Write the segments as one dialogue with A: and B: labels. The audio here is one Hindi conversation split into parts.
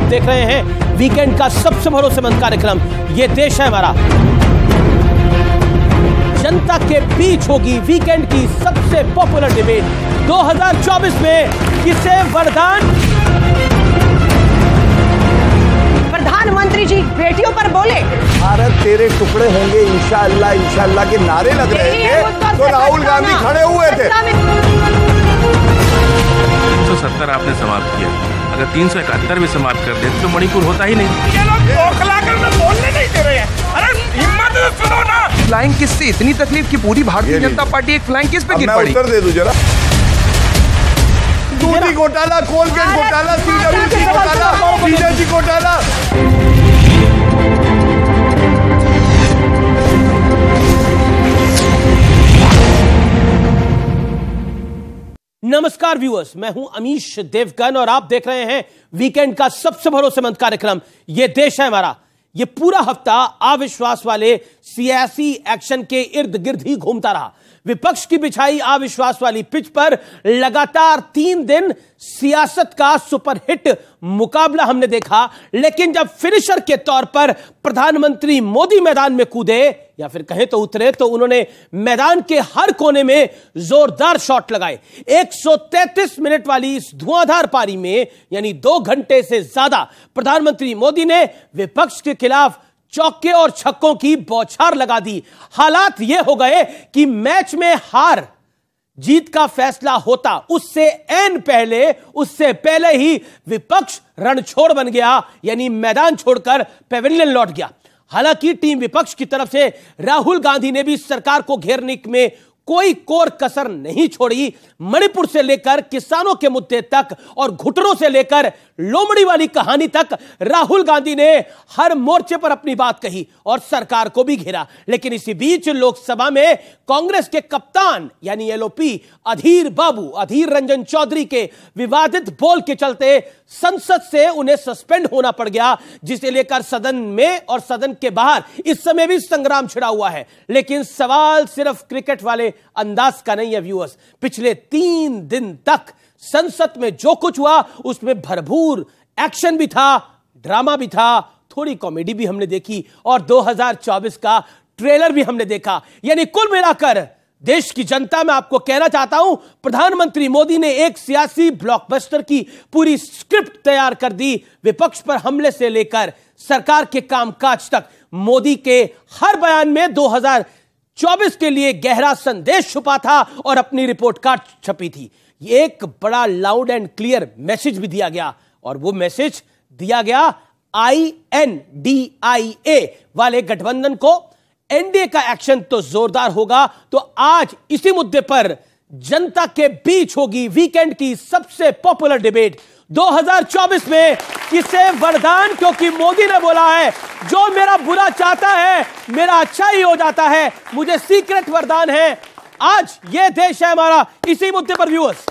A: देख रहे हैं वीकेंड का सबसे भरोसेमंद कार्यक्रम ये देश है हमारा। जनता के बीच होगी वीकेंड की सबसे पॉपुलर डिबेट। 2024 में किसे वरदान?
B: प्रधानमंत्री जी बेटियों पर बोले
C: भारत तेरे टुकड़े होंगे इंशाअल्लाह इंशाअल्लाह के नारे लग रहे थे तो राहुल गांधी खड़े हुए थे।
D: 370 आपने समाप्त किया, अगर 371 भी समाप्त कर दे तो मणिपुर होता ही नहीं।
E: ये लोग खोखला कर बोलने नहीं दे रहे हैं। अरे हिम्मत से सुनो ना।
F: फ्लाइंग किस से इतनी तकलीफ की पूरी भारतीय जनता पार्टी एक फ्लाइंग किस पे गिर पड़ी?
C: मैं उत्तर दे दूं जरा। दूधी घोटाला, कोलगेट घोटाला, सीडब्ल्यूसी घोटाला, बीजेपी घोटाला।
A: नमस्कार व्यूअर्स, मैं हूं अमीश देवगन और आप देख रहे हैं वीकेंड का सबसे भरोसेमंद कार्यक्रम ये देश है हमारा। ये पूरा हफ्ता अविश्वास वाले सियासी एक्शन के इर्द गिर्द ही घूमता रहा। विपक्ष की बिछाई अविश्वास वाली पिच पर लगातार 3 दिन सियासत का सुपरहिट मुकाबला हमने देखा, लेकिन जब फिनिशर के तौर पर प्रधानमंत्री मोदी मैदान में कूदे या फिर कहें तो उतरे, तो उन्होंने मैदान के हर कोने में जोरदार शॉट लगाए। 133 मिनट वाली इस धुआंधार पारी में यानी 2 घंटे से ज्यादा प्रधानमंत्री मोदी ने विपक्ष के खिलाफ चौके और छक्कों की बौछार लगा दी। हालात यह हो गए कि मैच में हार जीत का फैसला होता उससे पहले ही विपक्ष रणछोड़ बन गया, यानी मैदान छोड़कर पेविलियन लौट गया। हालांकि टीम विपक्ष की तरफ से राहुल गांधी ने भी सरकार को घेरने में कोई कोर कसर नहीं छोड़ी। मणिपुर से लेकर किसानों के मुद्दे तक और घुटनों से लेकर लोमड़ी वाली कहानी तक राहुल गांधी ने हर मोर्चे पर अपनी बात कही और सरकार को भी घेरा। लेकिन इसी बीच लोकसभा में कांग्रेस के कप्तान यानी एलओपी अधीर रंजन चौधरी के विवादित बोल के चलते संसद से उन्हें सस्पेंड होना पड़ गया, जिसे लेकर सदन में और सदन के बाहर इस समय भी संग्राम छिड़ा हुआ है। लेकिन सवाल सिर्फ क्रिकेट वाले अंदाज का नहीं है व्यूअर्स। पिछले 3 दिन तक संसद में जो कुछ हुआ उसमें भरपूर एक्शन भी था, ड्रामा भी था, थोड़ी कॉमेडी भी हमने देखी और 2024 का ट्रेलर भी हमने देखा। यानी कुल मिलाकर देश की जनता, मैं आपको कहना चाहता हूं, प्रधानमंत्री मोदी ने एक सियासी ब्लॉकबस्टर की पूरी स्क्रिप्ट तैयार कर दी। विपक्ष पर हमले से लेकर सरकार के कामकाज तक मोदी के हर बयान में 2024 के लिए गहरा संदेश छुपा था और अपनी रिपोर्ट कार्ड छपी थी। एक बड़ा लाउड एंड क्लियर मैसेज भी दिया गया और वो मैसेज दिया गया INDIA वाले गठबंधन को। एनडीए का एक्शन तो जोरदार होगा। तो आज इसी मुद्दे पर जनता के बीच होगी वीकेंड की सबसे पॉपुलर डिबेट। 2024 में किसे वरदान, क्योंकि मोदी ने बोला है जो मेरा बुरा चाहता है मेरा अच्छा ही हो जाता है, मुझे सीक्रेट वरदान है। आज ये देश है हमारा, इसी मुद्दे पर व्यूअर्स।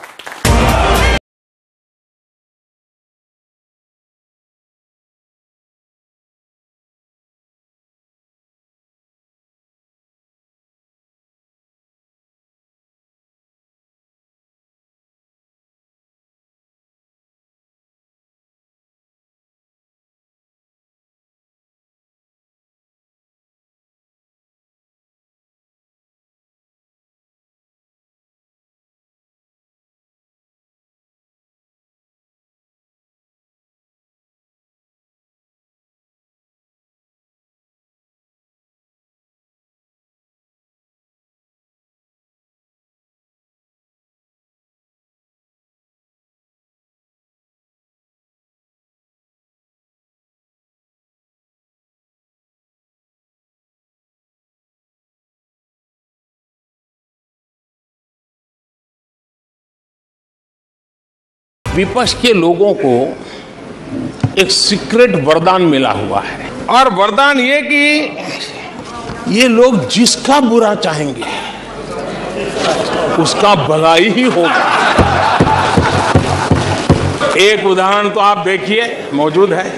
G: विपक्ष के लोगों को एक सीक्रेट वरदान मिला हुआ है और वरदान ये कि ये लोग जिसका बुरा चाहेंगे उसका भलाई ही होगा। एक उदाहरण तो आप देखिए, मौजूद है।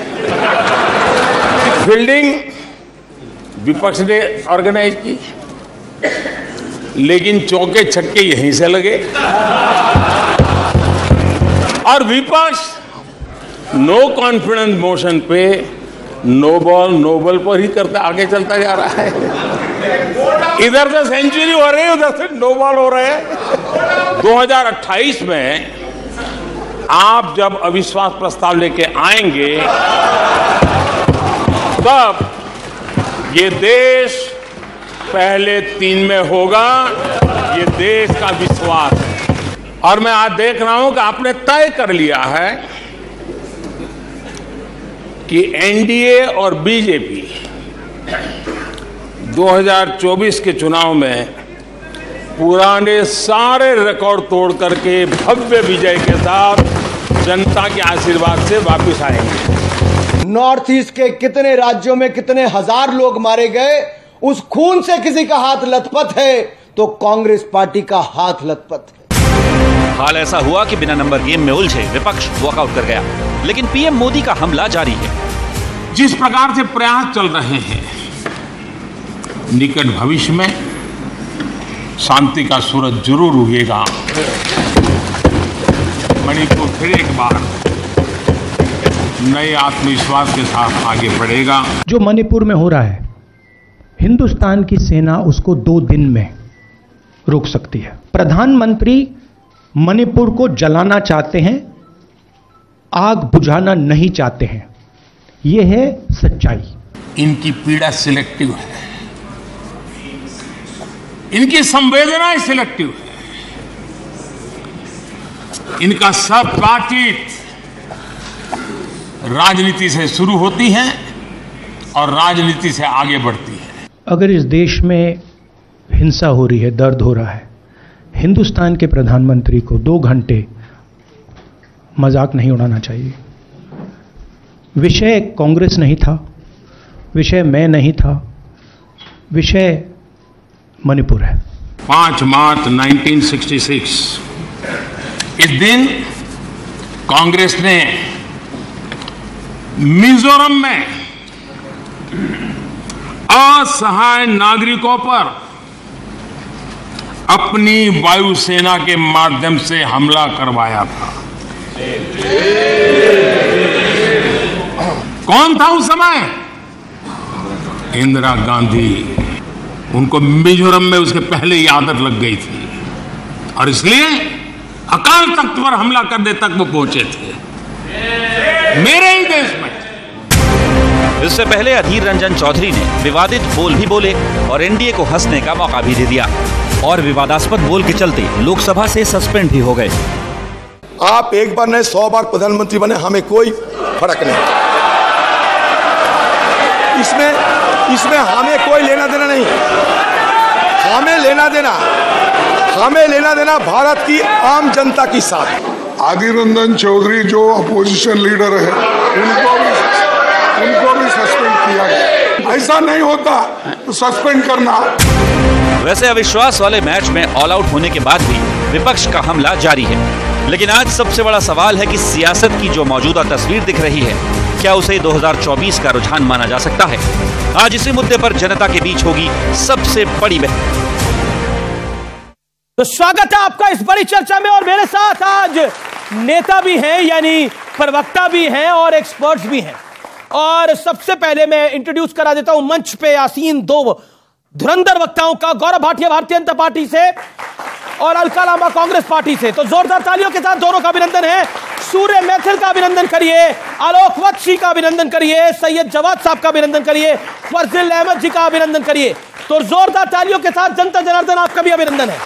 G: फील्डिंग विपक्ष ने ऑर्गेनाइज की, लेकिन चौके छक्के यहीं से लगे और विपक्ष नो कॉन्फिडेंस मोशन पे नो बॉल पर ही करता आगे चलता जा रहा है। इधर से सेंचुरी हो रही है, उधर से नो बॉल हो रहे हैं। 2028 में आप जब अविश्वास प्रस्ताव लेके आएंगे तब ये देश पहले 3 में होगा। ये देश का विश्वास है। और मैं आज देख रहा हूं कि आपने तय कर लिया है कि एनडीए और बीजेपी 2024 के चुनाव में पुराने सारे रिकॉर्ड तोड़ करके भव्य विजय के साथ जनता के आशीर्वाद से वापस आएंगे।
C: नॉर्थ ईस्ट के कितने राज्यों में कितने हजार लोग मारे गए, उस खून से किसी का हाथ लथपथ है तो कांग्रेस पार्टी का हाथ लथपथ है।
H: हाल ऐसा हुआ कि बिना नंबर गेम में उलझे विपक्ष वॉकआउट कर गया, लेकिन पीएम मोदी का हमला जारी है।
G: जिस प्रकार से प्रयास चल रहे हैं, निकट भविष्य में शांति का सूरज जरूर उगेगा। मणिपुर फिर एक बार नए आत्मविश्वास के साथ आगे बढ़ेगा।
I: जो मणिपुर में हो रहा है, हिंदुस्तान की सेना उसको 2 दिन में रोक सकती है। प्रधानमंत्री मणिपुर को जलाना चाहते हैं, आग बुझाना नहीं चाहते हैं। यह है सच्चाई।
G: इनकी पीड़ा सिलेक्टिव है, इनकी संवेदनाएं सिलेक्टिव है। इनका सब बातचीत राजनीति से शुरू होती है और राजनीति से आगे बढ़ती है।
I: अगर इस देश में हिंसा हो रही है, दर्द हो रहा है, हिंदुस्तान के प्रधानमंत्री को 2 घंटे मजाक नहीं उड़ाना चाहिए। विषय कांग्रेस नहीं था, विषय मैं नहीं था, विषय मणिपुर है।
G: 5 मार्च 1966 इस दिन कांग्रेस ने मिजोरम में असहाय नागरिकों पर अपनी वायुसेना के माध्यम से हमला करवाया था। कौन था उस समय? इंदिरा गांधी। उनको मिजोरम में उसके पहले ही आदत लग गई थी और इसलिए अकाल तख्त पर हमला करने तक वो पहुंचे थे, मेरे ही देश में।
H: इससे पहले अधीर रंजन चौधरी ने विवादित बोल भी बोले और एनडीए को हंसने का मौका भी दे दिया और विवादास्पद बोल के चलते लोकसभा से सस्पेंड भी हो गए।
C: आप एक बार नहीं 100 बार प्रधानमंत्री बने, हमें कोई फर्क नहीं। इसमें हमें कोई लेना देना नहीं। हमें लेना देना भारत की आम जनता की साथ।
J: अधीर रंजन चौधरी जो अपोजिशन लीडर है, उनको भी सस्पेंड किया गया। ऐसा नहीं होता तो सस्पेंड करना।
H: वैसे अविश्वास वाले मैच में ऑल आउट होने के बाद भी विपक्ष का हमला जारी है, लेकिन आज सबसे बड़ा सवाल है कि सियासत की जो मौजूदा तस्वीर दिख रही है, क्या उसे 2024 का रुझान माना जा सकता है? आज इसी मुद्दे पर जनता के बीच होगी सबसे बड़ी बहस।
A: तो स्वागत है आपका इस बड़ी चर्चा में, और मेरे साथ आज नेता भी हैं, यानी प्रवक्ता भी हैं और एक्सपर्ट्स भी हैं। और सबसे पहले मैं इंट्रोड्यूस करा देता हूं मंच पे आसीन 2 धुरंधर वक्ताओं का, गौरव भाटिया भारतीय जनता पार्टी से और अलका लांबा कांग्रेस पार्टी से। तो जोरदार तालियों के साथ दोनों का अभिनंदन है। सूर्य मैथिल का अभिनंदन करिए, आलोक वत्सी का अभिनंदन करिए, सैयद जवाद साहब का अभिनंदन करिए, फर्जिल अहमद जी का अभिनंदन करिए। तो जोरदार तालियों के साथ जनता जनार्दन आपका भी अभिनंदन है।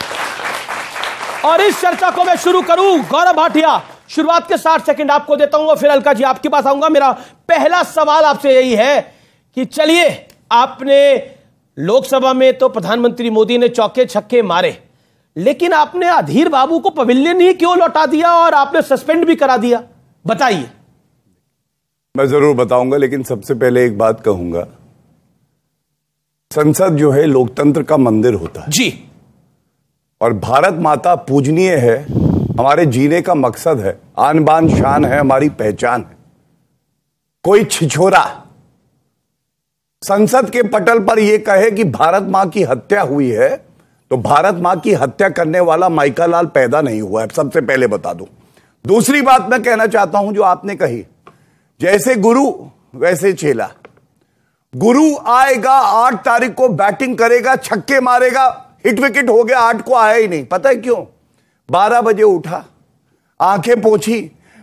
A: और इस चर्चा को मैं शुरू करूं, गौरव भाटिया, शुरुआत के 60 सेकंड आपको देता हूं और फिर अलका जी आपके पास आऊंगा। मेरा पहला सवाल आपसे यही है कि चलिए, आपने लोकसभा में तो प्रधानमंत्री मोदी ने चौके छक्के मारे, लेकिन आपने अधीर बाबू को पवेलियन ही क्यों लौटा दिया और आपने सस्पेंड भी करा दिया? बताइए।
C: मैं जरूर बताऊंगा, लेकिन सबसे पहले एक बात कहूंगा। संसद जो है लोकतंत्र का मंदिर होता है
A: जी,
C: और भारत माता पूजनीय है, हमारे जीने का मकसद है, आन बान शान है, हमारी पहचान है। कोई छिछोरा संसद के पटल पर यह कहे कि भारत मां की हत्या हुई है, तो भारत मां की हत्या करने वाला माइकालाल पैदा नहीं हुआ है, सबसे पहले बता दूं। दूसरी बात मैं कहना चाहता हूं, जो आपने कही जैसे गुरु वैसे चेला। गुरु आएगा 8 तारीख को, बैटिंग करेगा, छक्के मारेगा, हिट विकेट हो गया, 8 को आया ही नहीं। पता है क्यों? 12 बजे उठा, आंखें पोंछी,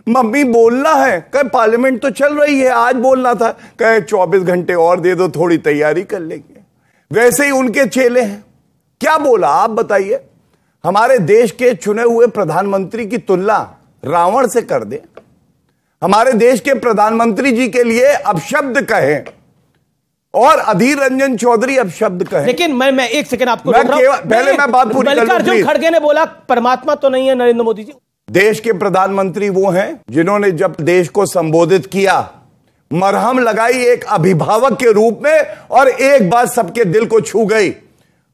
C: मम्मी बोलना है। कहे पार्लियामेंट तो चल रही है, आज बोलना था। कहे 24 घंटे और दे दो, थोड़ी तैयारी कर लेंगे। वैसे ही उनके चेले हैं। क्या बोला आप बताइए? हमारे देश के चुने हुए प्रधानमंत्री की तुलना रावण से कर दे, हमारे देश के प्रधानमंत्री जी के लिए अपशब्द कहें और अधीर रंजन चौधरी अपशब्द कहें।
A: लेकिन मैं एक सेकंड आपको
C: पहले मैं बात पूरी कर लूं।
A: मल्लिकार्जुन खड़गे ने बोला परमात्मा तो नहीं है नरेंद्र मोदी जी।
C: देश के प्रधानमंत्री वो हैं जिन्होंने जब देश को संबोधित किया, मरहम लगाई एक अभिभावक के रूप में, और एक बात सबके दिल को छू गई।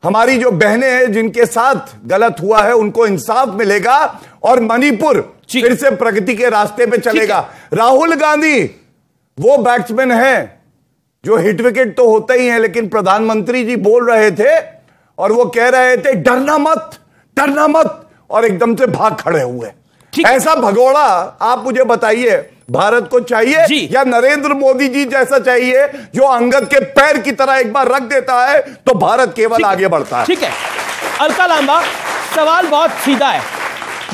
C: हमारी जो बहनें हैं जिनके साथ गलत हुआ है उनको इंसाफ मिलेगा और मणिपुर फिर से प्रगति के रास्ते पे चलेगा। राहुल गांधी वो बैट्समैन है जो हिट विकेट तो होता ही है, लेकिन प्रधानमंत्री जी बोल रहे थे और वो कह रहे थे डरना मत, डरना मत, और एकदम से भाग खड़े हुए। ऐसा भगोड़ा आप मुझे बताइए, भारत को चाहिए या नरेंद्र मोदी जी जैसा चाहिए जो अंगद के पैर की तरह एक बार रख देता है तो भारत केवल आगे बढ़ता है?
A: ठीक है अलका लांबा, सवाल बहुत सीधा है।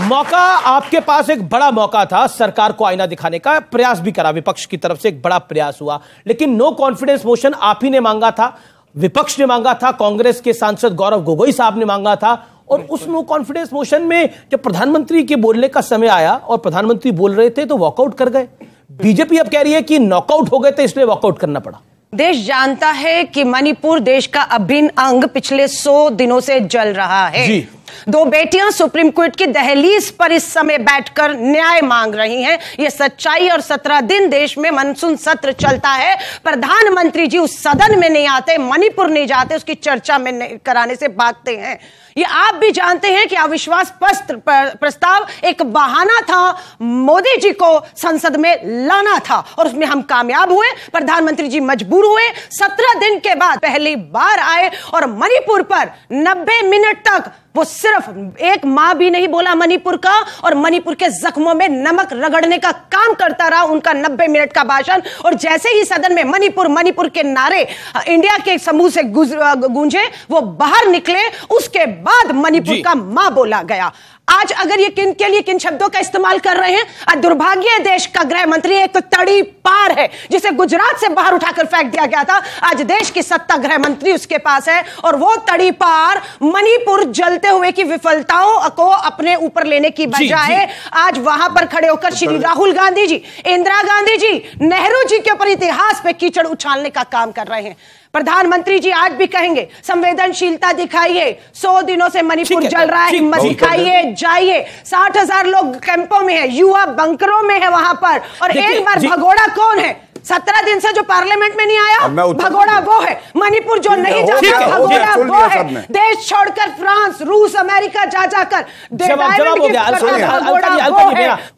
A: मौका आपके पास, एक बड़ा मौका था सरकार को आईना दिखाने का, प्रयास भी करा, विपक्ष की तरफ से एक बड़ा प्रयास हुआ, लेकिन नो कॉन्फिडेंस मोशन आप ही ने मांगा था, विपक्ष ने मांगा था, कांग्रेस के सांसद गौरव गोगोई साहब ने मांगा था, और उस नो कॉन्फिडेंस मोशन में जब प्रधानमंत्री के बोलने का समय आया और प्रधानमंत्री बोल रहे थे तो वॉकआउट कर गए। बीजेपी अब कह रही है कि नॉकआउट हो गए थे इसलिए वॉकआउट करना पड़ा।
B: देश जानता है कि मणिपुर देश का अभिन्न अंग पिछले 100 दिनों से जल रहा है। 2 बेटियां सुप्रीम कोर्ट की दहलीज पर इस समय बैठकर न्याय मांग रही हैं। यह सच्चाई, और 17 दिन देश में मानसून सत्र चलता है, प्रधानमंत्री जी उस सदन में नहीं आते, मणिपुर नहीं जाते, उसकी चर्चा में कराने से भागते हैं। ये आप भी जानते हैं कि अविश्वास प्रस्ताव एक बहाना था मोदी जी को संसद में लाना था, और उसमें हम कामयाब हुए, प्रधानमंत्री जी मजबूर हुए, 17 दिन के बाद पहली बार आए और मणिपुर पर 90 मिनट तक वो सिर्फ एक मां भी नहीं बोला मणिपुर का, और मणिपुर के जख्मों में नमक रगड़ने का काम करता रहा उनका 90 मिनट का भाषण। और जैसे ही सदन में मणिपुर मणिपुर के नारे इंडिया के समूह से गूंजे, वो बाहर निकले, उसके बाद मणिपुर का मां बोला गया। आज अगर ये किन के लिए किन शब्दों का इस्तेमाल कर रहे हैं, दुर्भाग्य देश का गृह मंत्री एक तड़ी पार है जिसे गुजरात से बाहर उठाकर फेंक दिया गया था, आज देश की सत्ता गृह मंत्री उसके पास है, और वो तड़ी पार मणिपुर जलते हुए की विफलताओं को अपने ऊपर लेने की बजाय आज वहां पर खड़े होकर श्री राहुल गांधी जी, इंदिरा गांधी जी, नेहरू जी के ऊपर इतिहास पे कीचड़ उछालने का काम कर रहे हैं। प्रधानमंत्री जी आज भी कहेंगे संवेदनशीलता दिखाइए, 100 दिनों से मणिपुर जल रहा है, हिम्मत दिखाइए, जाइए। 60,000 लोग कैंपों में है, युवा बंकरों में है वहां पर, और एक बार भगोड़ा कौन है? 17 दिन से जो पार्लियामेंट में नहीं आया, भगोड़ा वो है। मणिपुर जो नहीं जाता, भगोड़ा वो है। देश छोड़कर फ्रांस, रूस, अमेरिका जा जाकर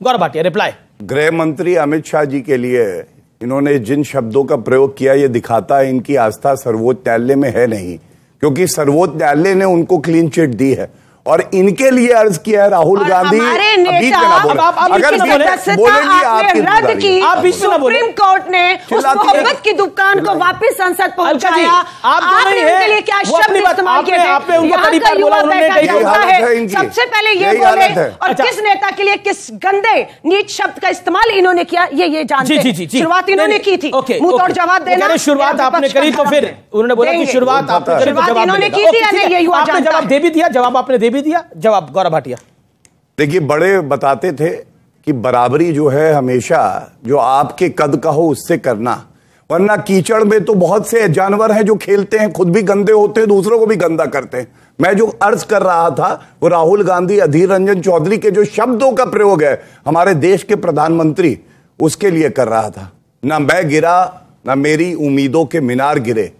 A: गौरव भाटिया रिप्लाई।
C: गृह मंत्री अमित शाह जी के लिए इन्होंने जिन शब्दों का प्रयोग किया, ये दिखाता है इनकी आस्था सर्वोच्च न्यायालय में है नहीं, क्योंकि सर्वोच्च न्यायालय ने उनको क्लीन चिट दी है और इनके लिए अर्ज किया है राहुल गांधी।
B: सुप्रीम कोर्ट ने उस मोहब्बत की दुकान को वापस संसद पहुंचाया। आपने उनके लिए क्या शब्द इस्तेमाल किए थे? सबसे पहले ये बोले, और किस नेता के लिए किस गंदे नीच शब्द का इस्तेमाल इन्होंने किया ये जानते हैं। शुरुआत इन्होंने की थी, मुंह तोड़ जवाब देना।
A: शुरुआत आपने करी तो फिर उन्होंने बोला कि शुरुआत
B: इन्होंने की थी, ये युवा
A: जवाब दे भी दिया, जवाब आपने दे भी दिया। जवाब गौरव भाटिया।
C: देखिए, बड़े बताते थे कि बराबरी जो है हमेशा जो आपके कद का हो उससे करना, वरना कीचड़ में तो बहुत से जानवर हैं जो खेलते हैं, खुद भी गंदे होते हैं, दूसरों को भी गंदा करते हैं। मैं जो अर्ज कर रहा था वो राहुल गांधी, अधीर रंजन चौधरी के जो शब्दों का प्रयोग है हमारे देश के प्रधानमंत्री, उसके लिए कर रहा था। ना मैं गिरा, ना मेरी उम्मीदों के मीनार गिरे,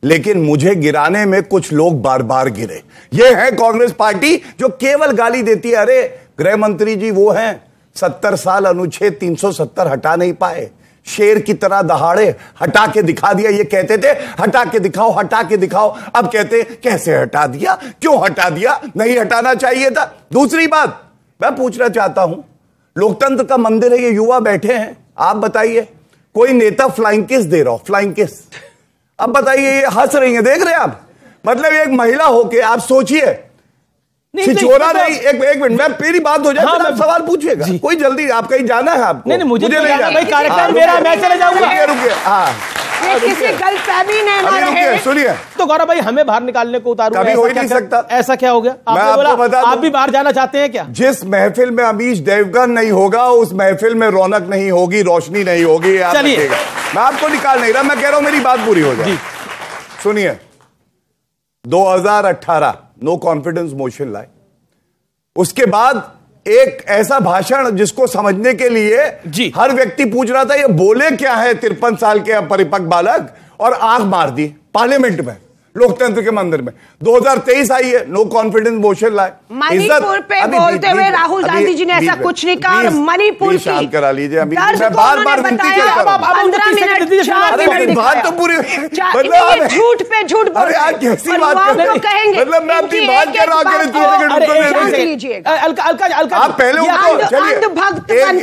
C: लेकिन मुझे गिराने में कुछ लोग बार बार गिरे। यह है कांग्रेस पार्टी जो केवल गाली देती है। अरे गृह मंत्री जी वो हैं 70 साल अनुच्छेद 370 हटा नहीं पाए, शेर की तरह दहाड़े हटा के दिखा दिया। ये कहते थे हटा के दिखाओ, हटा के दिखाओ, अब कहते कैसे हटा दिया, क्यों हटा दिया, नहीं हटाना चाहिए था। दूसरी बात मैं पूछना चाहता हूं, लोकतंत्र का मंदिर है, ये युवा बैठे हैं, आप बताइए कोई नेता फ्लाइंग किस दे रहा हो, फ्लाइंग किस। अब बताइए, ये हंस रही है, देख रहे हैं आप, मतलब एक महिला होके आप सोचिए, छिछोरा नहीं, एक मिनट, मैं मेरी बात हो जाए, हाँ, आप सवाल पूछिएगा, कोई जल्दी, आप कहीं जाना है आपको?
A: नहीं, मुझे नहीं जाना, कार्यक्रम मेरा, मैं चले जाऊंगा।
C: रुकिए, हाँ, सुनिए,
A: तो गौरव भाई हमें बाहर निकालने को उतारू,
C: कभी हो ही नहीं सकता।
A: ऐसा क्या हो गया?
C: मैं आपको बता दूं,
A: आप भी बाहर जाना चाहते हैं क्या?
C: जिस महफिल में अमीश देवगन नहीं होगा, उस महफिल में रौनक नहीं होगी, रोशनी नहीं होगी।
A: चलिए,
C: मैं आपको निकाल नहीं रहा, मैं कह रहा हूं मेरी बात पूरी हो जाए। सुनिए, 2018 नो कॉन्फिडेंस मोशन लाए, उसके बाद एक ऐसा भाषण जिसको समझने के लिए हर व्यक्ति पूछ रहा था ये बोले क्या है 53 साल के परिपक्व बालक, और आंख मार दी पार्लियामेंट में, लोकतंत्र के मंदिर में। 2023 आई है, नो कॉन्फिडेंस मोशन लाए।
B: मणिपुर पे बोलते हुए राहुल गांधी जी ने ऐसा कुछ नहीं कहा, और मणिपुर
C: शांत करा लीजिए, बार बार विनती करता हूं,
B: 15 मिनट
C: बात तो पूरी,
B: मतलब झूठ पे झूठ बोल रहे हैं,
C: कैसी बात कहेंगे, मतलब मैं अपनी बात कर रहा हूं, आप पहले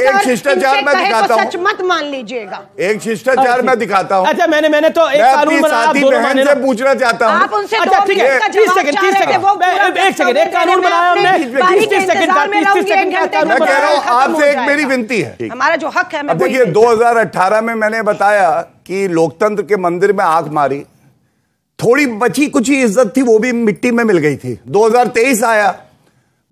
C: एक शिष्टाचार में दिखाता हूं,
B: सच मत मान लीजिएगा,
C: एक शिष्टाचार में दिखाता हूं।
A: अच्छा, मैंने तो एक कानून बनाया,
C: बहन से पूछना चाहता हूं,
B: आप उनसे
A: अच्छा ठीक है, 30 सेकंड, एक कानून बनाया हमने, 30 सेकंड का
C: मैं कह रहा हूं, आपसे एक मेरी विनती है,
B: हमारा जो हक है।
C: अब देखिए, 2018 में मैंने बताया कि लोकतंत्र के मंदिर में आंख मारी, थोड़ी बची कुछ ही इज्जत थी, वो भी मिट्टी में मिल गई थी। 2023 आया,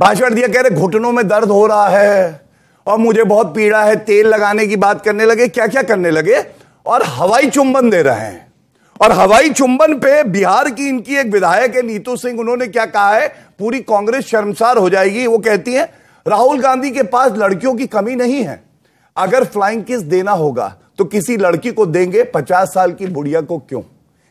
C: भाषण दिया, कह रहे घुटनों में दर्द हो रहा है और मुझे बहुत पीड़ा है, तेल लगाने की बात करने लगे, क्या क्या करने लगे, और हवाई चुंबन दे रहे हैं। और हवाई चुंबन पे बिहार की इनकी एक विधायक है नीतू सिंह, उन्होंने क्या कहा है, पूरी कांग्रेस शर्मसार हो जाएगी। वो कहती है राहुल गांधी के पास लड़कियों की कमी नहीं है, अगर फ्लाइंग किस देना होगा तो किसी लड़की को देंगे, 50 साल की बुढ़िया को क्यों।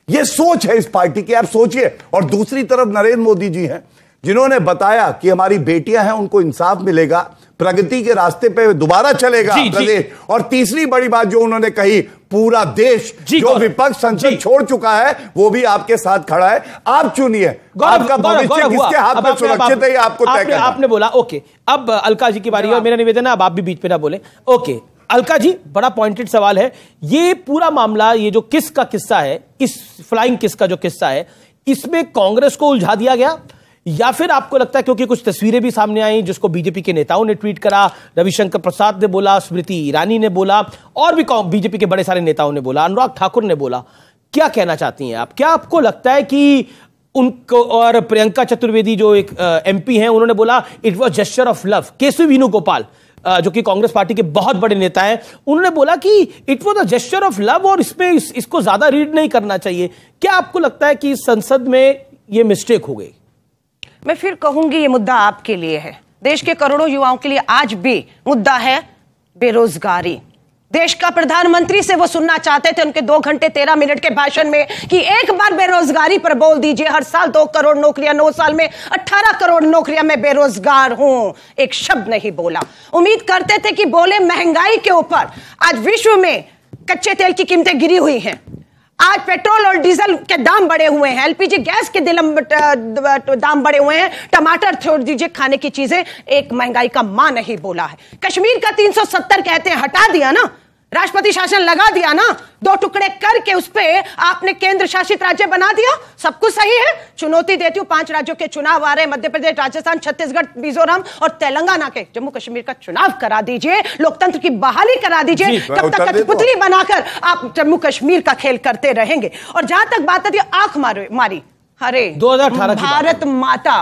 C: यह सोच है इस पार्टी की, आप सोचिए। और दूसरी तरफ नरेंद्र मोदी जी हैं, जिन्होंने बताया कि हमारी बेटियां हैं, उनको इंसाफ मिलेगा, प्रगति के रास्ते पे दोबारा चलेगा प्रदेश। और तीसरी बड़ी बात जो उन्होंने कही, पूरा देश जो विपक्ष संसद छोड़ चुका है वो भी आपके साथ खड़ा है। आप चुनिए, आपका भविष्य किसके हाथ में सुरक्षित है, आपको तय करना।
A: आपने बोला, ओके, अब अलका जी की बारी है, और मेरा निवेदन है अब आप भी बीच पे ना बोले। ओके अलका जी, बड़ा पॉइंटेड सवाल है, ये पूरा मामला, ये जो किस का किस्सा है, इस फ्लाइंग किस का जो किस्सा है, इसमें कांग्रेस को उलझा दिया गया, या फिर आपको लगता है क्योंकि कुछ तस्वीरें भी सामने आई जिसको बीजेपी के नेताओं ने ट्वीट करा, रविशंकर प्रसाद ने बोला, स्मृति ईरानी ने बोला, और भी बीजेपी के बड़े सारे नेताओं ने बोला, अनुराग ठाकुर ने बोला, क्या कहना चाहती हैं आप? क्या आपको लगता है कि उनको, और प्रियंका चतुर्वेदी जो एक एमपी हैं, उन्होंने बोला it was gesture of love, Keshav Venugopal जो कि कांग्रेस पार्टी के बहुत बड़े नेता हैं, उन्होंने बोला कि it was a gesture of love और इसमें इसको ज्यादा रीड नहीं करना चाहिए। क्या आपको लगता है कि संसद में यह मिस्टेक हो गई?
B: मैं फिर कहूंगी, ये मुद्दा आपके लिए है, देश के करोड़ों युवाओं के लिए आज भी मुद्दा है बेरोजगारी। देश का प्रधानमंत्री से वो सुनना चाहते थे उनके 2 घंटे 13 मिनट के भाषण में कि एक बार बेरोजगारी पर बोल दीजिए, हर साल 2 करोड़ नौकरियां, 9 साल में 18 करोड़ नौकरियां, मैं बेरोजगार हूं, एक शब्द नहीं बोला। उम्मीद करते थे कि बोले महंगाई के ऊपर। आज विश्व में कच्चे तेल की कीमतें गिरी हुई हैं, आज पेट्रोल और डीजल के दाम बढ़े हुए हैं, एलपीजी गैस के दाम बढ़े हुए हैं, टमाटर छोड़ दीजिए, खाने की चीजें, एक महंगाई का मां नहीं बोला है। कश्मीर का 370 कहते हैं, हटा दिया ना, राष्ट्रपति शासन लगा दिया ना, 2 टुकड़े करके उस पे आपने केंद्र शासित राज्य बना दिया, सब कुछ सही है। चुनौती देती हूं, 5 राज्यों के चुनाव आ रहे हैं, मध्य प्रदेश, राजस्थान, छत्तीसगढ़, मिजोरम और तेलंगाना के, जम्मू कश्मीर का चुनाव करा दीजिए, लोकतंत्र की बहाली करा दीजिए। कब तक कठपुतली बनाकर आप जम्मू कश्मीर का खेल करते रहेंगे? और जहां तक बात आती है आंख मारी, अरे
A: 2018
B: भारत माता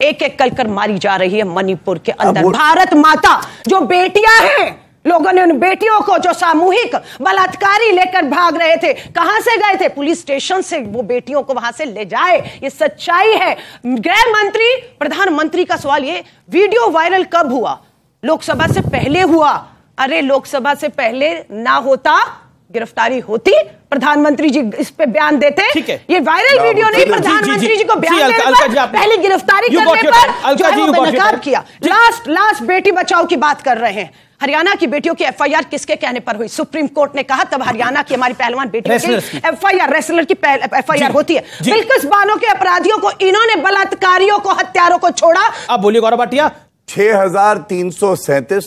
B: एक एक कर मारी जा रही है मणिपुर के अंदर। भारत माता जो बेटियां हैं, लोगों ने उन बेटियों को जो सामूहिक बलात्कारी लेकर भाग रहे थे, कहां से गए थे? पुलिस स्टेशन से वो बेटियों को वहां से ले जाए, ये सच्चाई है। गृह मंत्री, प्रधानमंत्री का सवाल, ये वीडियो वायरल कब हुआ? लोकसभा से पहले हुआ। अरे लोकसभा से पहले ना होता, गिरफ्तारी होती, प्रधानमंत्री जी इस पे बयान देते। ये वायरल वीडियो नहीं, प्रधानमंत्री जी को बयान देने पर, पहले गिरफ्तारी करने पर जो है वो बेनकाब किया। लास्ट बेटी बचाओ की बात कर रहे हैं। हरियाणा की बेटियों की एफआईआर किसके कहने पर हुई? सुप्रीम कोर्ट ने कहा, तब हरियाणा की हमारी पहलवान बेटियों की एफआईआर, रेसलर की एफआईआर होती है। बिल्किस बानो के अपराधियों को इन्होंने, बलात्कारियों को, हत्यारों को छोड़ा।
A: अब बोलिए गौरव भाटिया।
C: 6337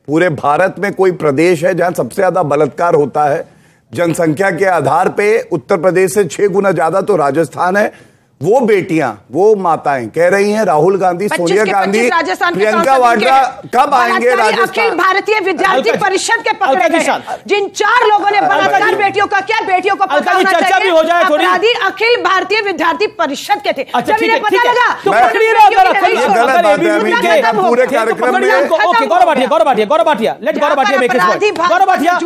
C: पूरे भारत में कोई प्रदेश है जहां सबसे ज्यादा बलात्कार होता है जनसंख्या के आधार पे? उत्तर प्रदेश से 6 गुना ज्यादा तो राजस्थान है। वो बेटियां, वो माताएं कह रही हैं राहुल गांधी, सोनिया गांधी, प्रियंका वाड्रा कब आएंगे राजस्थान?
B: भारतीय विद्यार्थी परिषद के पकड़े गए जिन 4 लोगों ने बलात्कार बेटियों का किया, बेटियों को पकड़ना
A: चर्चा भी हो जाए थोड़ी।
B: अपराधी अखिल भारतीय विद्यार्थी परिषद के थे।
A: अच्छा ठीक है,
B: पता लगा
C: पूरे कार्यक्रम में
A: Gaurav Bhatia let Gaurav Bhatia make his point. Gaurav Bhatia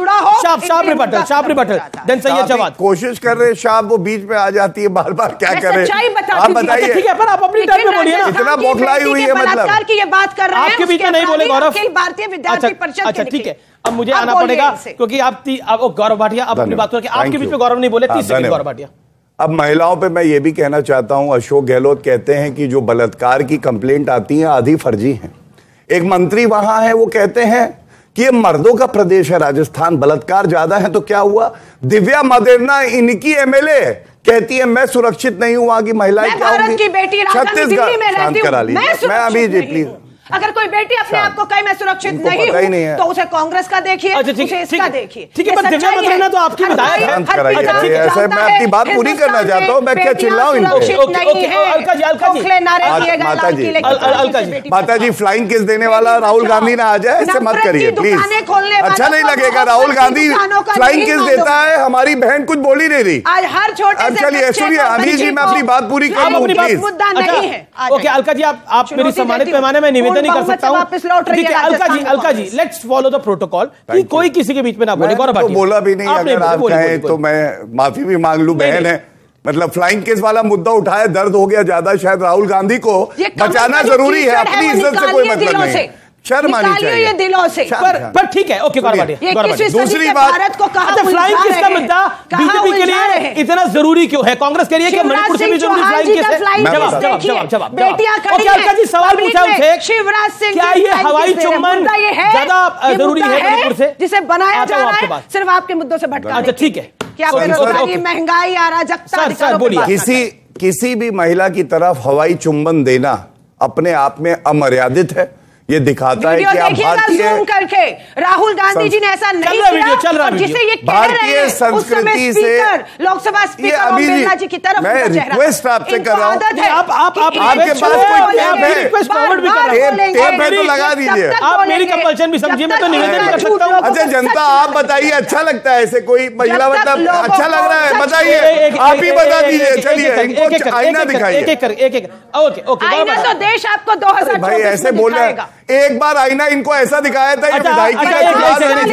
A: sharp rebuttal then Syed Jawad
C: कोशिश कर रहे, शार्प वो बीच में आ जाती है बार-बार, क्या करें आप बताइए।
A: ठीक है, पर आप अपनी टर्न में बोलिए ना।
C: इतना बौखलाई हुई है, मतलब
B: की ये बात कर रहे हैं,
A: आपके बीच में नहीं बोले गौरव।
B: अखिल भारतीय विद्यार्थी परिषद।
A: अच्छा ठीक है, अब मुझे आना पड़ेगा क्योंकि आप गौरव भाटिया अपनी बात करके आपके बीच में गौरव नहीं बोले। 30 सेकंड गौरव भाटिया।
C: अब महिलाओं पे मैं ये भी कहना चाहता हूं, अशोक गहलोत कहते हैं कि जो बलात्कार की कंप्लेंट आती है आधी फर्जी हैं। एक मंत्री वहां है, वो कहते हैं कि ये मर्दों का प्रदेश है राजस्थान, बलात्कार ज्यादा है। तो क्या हुआ? दिव्या मदेरना इनकी एमएलए कहती है मैं सुरक्षित नहीं हूं, वहां की महिलाएं क्या होंगी?
B: छत्तीसगढ़
C: शांत करा लीजिए, मैं अभी जी प्लीज।
B: अगर कोई बेटी अपने आप को कहे मैं सुरक्षित नहीं हूं, तो उसे कांग्रेस का देखिए, उसे इसका देखिए।
A: ठीक है, पर दिव्या मदेरना तो आपकी विधायक
C: है। ऐसे मैं अपनी बात पूरी करना चाहता हूं, मैं क्या चिल्लाऊं इनको? माता जी फ्लाइंग किस देने वाला राहुल गांधी ना आ जाए, ऐसे मत करिए प्लीज, अच्छा नहीं लगेगा। राहुल गांधी फ्लाइंग किस देता है, हमारी बहन कुछ बोली नहीं रही।
B: आज हर छोटे
C: चलिए सुनिए अभी जी, मैं अपनी बात पूरी कर लूं प्लीज।
B: मुद्दा नहीं है।
A: ओके अलका जी, आप मेरी सम्मानित पैमाने में निवेदन नहीं कर सकता हूं। ठीक है Alka ji let's follow the protocol कि कोई किसी के बीच में ना बोले। गौरव भाटिया
C: बोला भी नहीं, अगर आप कहें तो मैं माफी भी मांग लूं, बहन है। मतलब फ्लाइंग केस वाला मुद्दा उठाया, दर्द हो गया ज्यादा, शायद राहुल गांधी को बचाना जरूरी है, अपनी इज्जत से कोई मतलब नहीं, शर्म आनी चाहिए
B: ये दिलों से।
A: पर ठीक है, ओके गौरव भाटिया।
C: दूसरी बात,
B: भारत को कहा
A: फ्लाइंग किस का मुद्दा बीजेपी के लिए इतना जरूरी क्यों है? कांग्रेस कह रही है कि मणिपुर से भी जरूरी फ्लाइंग केस है। जवाब
B: बेटियां खड़ी
A: हैं। अलका जी सवाल पूछा उनसे,
B: शिवराज सिंह
A: क्या ये हवाई चुम्बन ज्यादा जरूरी है मणिपुर से?
B: जिसे बनाया जा रहा है सिर्फ आपके मुद्दों से भटका।
A: अच्छा ठीक है,
B: क्या बेरोजगारी, महंगाई, अराजकता,
C: किसी भी महिला की तरफ हवाई चुम्बन देना अपने आप में अमर्यादित है। ये दिखाता है कि आप भारतीय
B: करके राहुल गांधी जी ने ऐसा नहीं किया, और जिसे ये
C: भारतीय संस्कृति से
B: लोकसभा स्पीकर ओम बिरला जी की तरफ
C: मैं रिक्वेस्ट आपसे कर रहा हूँ,
A: आपके पास
C: तो लगा दीजिए,
A: आप मेरी कंपल्शन भी समझिए, मैं तो निवेदन कर सकता हूँ।
C: अच्छा जनता आप बताइए, अच्छा लगता है ऐसे कोई महिला, मतलब अच्छा लग रहा है? बताइए, आप ही बता दीजिए। चलिए इनको आईना दिखाइए।
B: आईना तो देश आपको 2024
C: भाई ऐसे बोल रहे हैं। एक बार आईना इनको ऐसा दिखाया था, ये विधायकी का चुनाव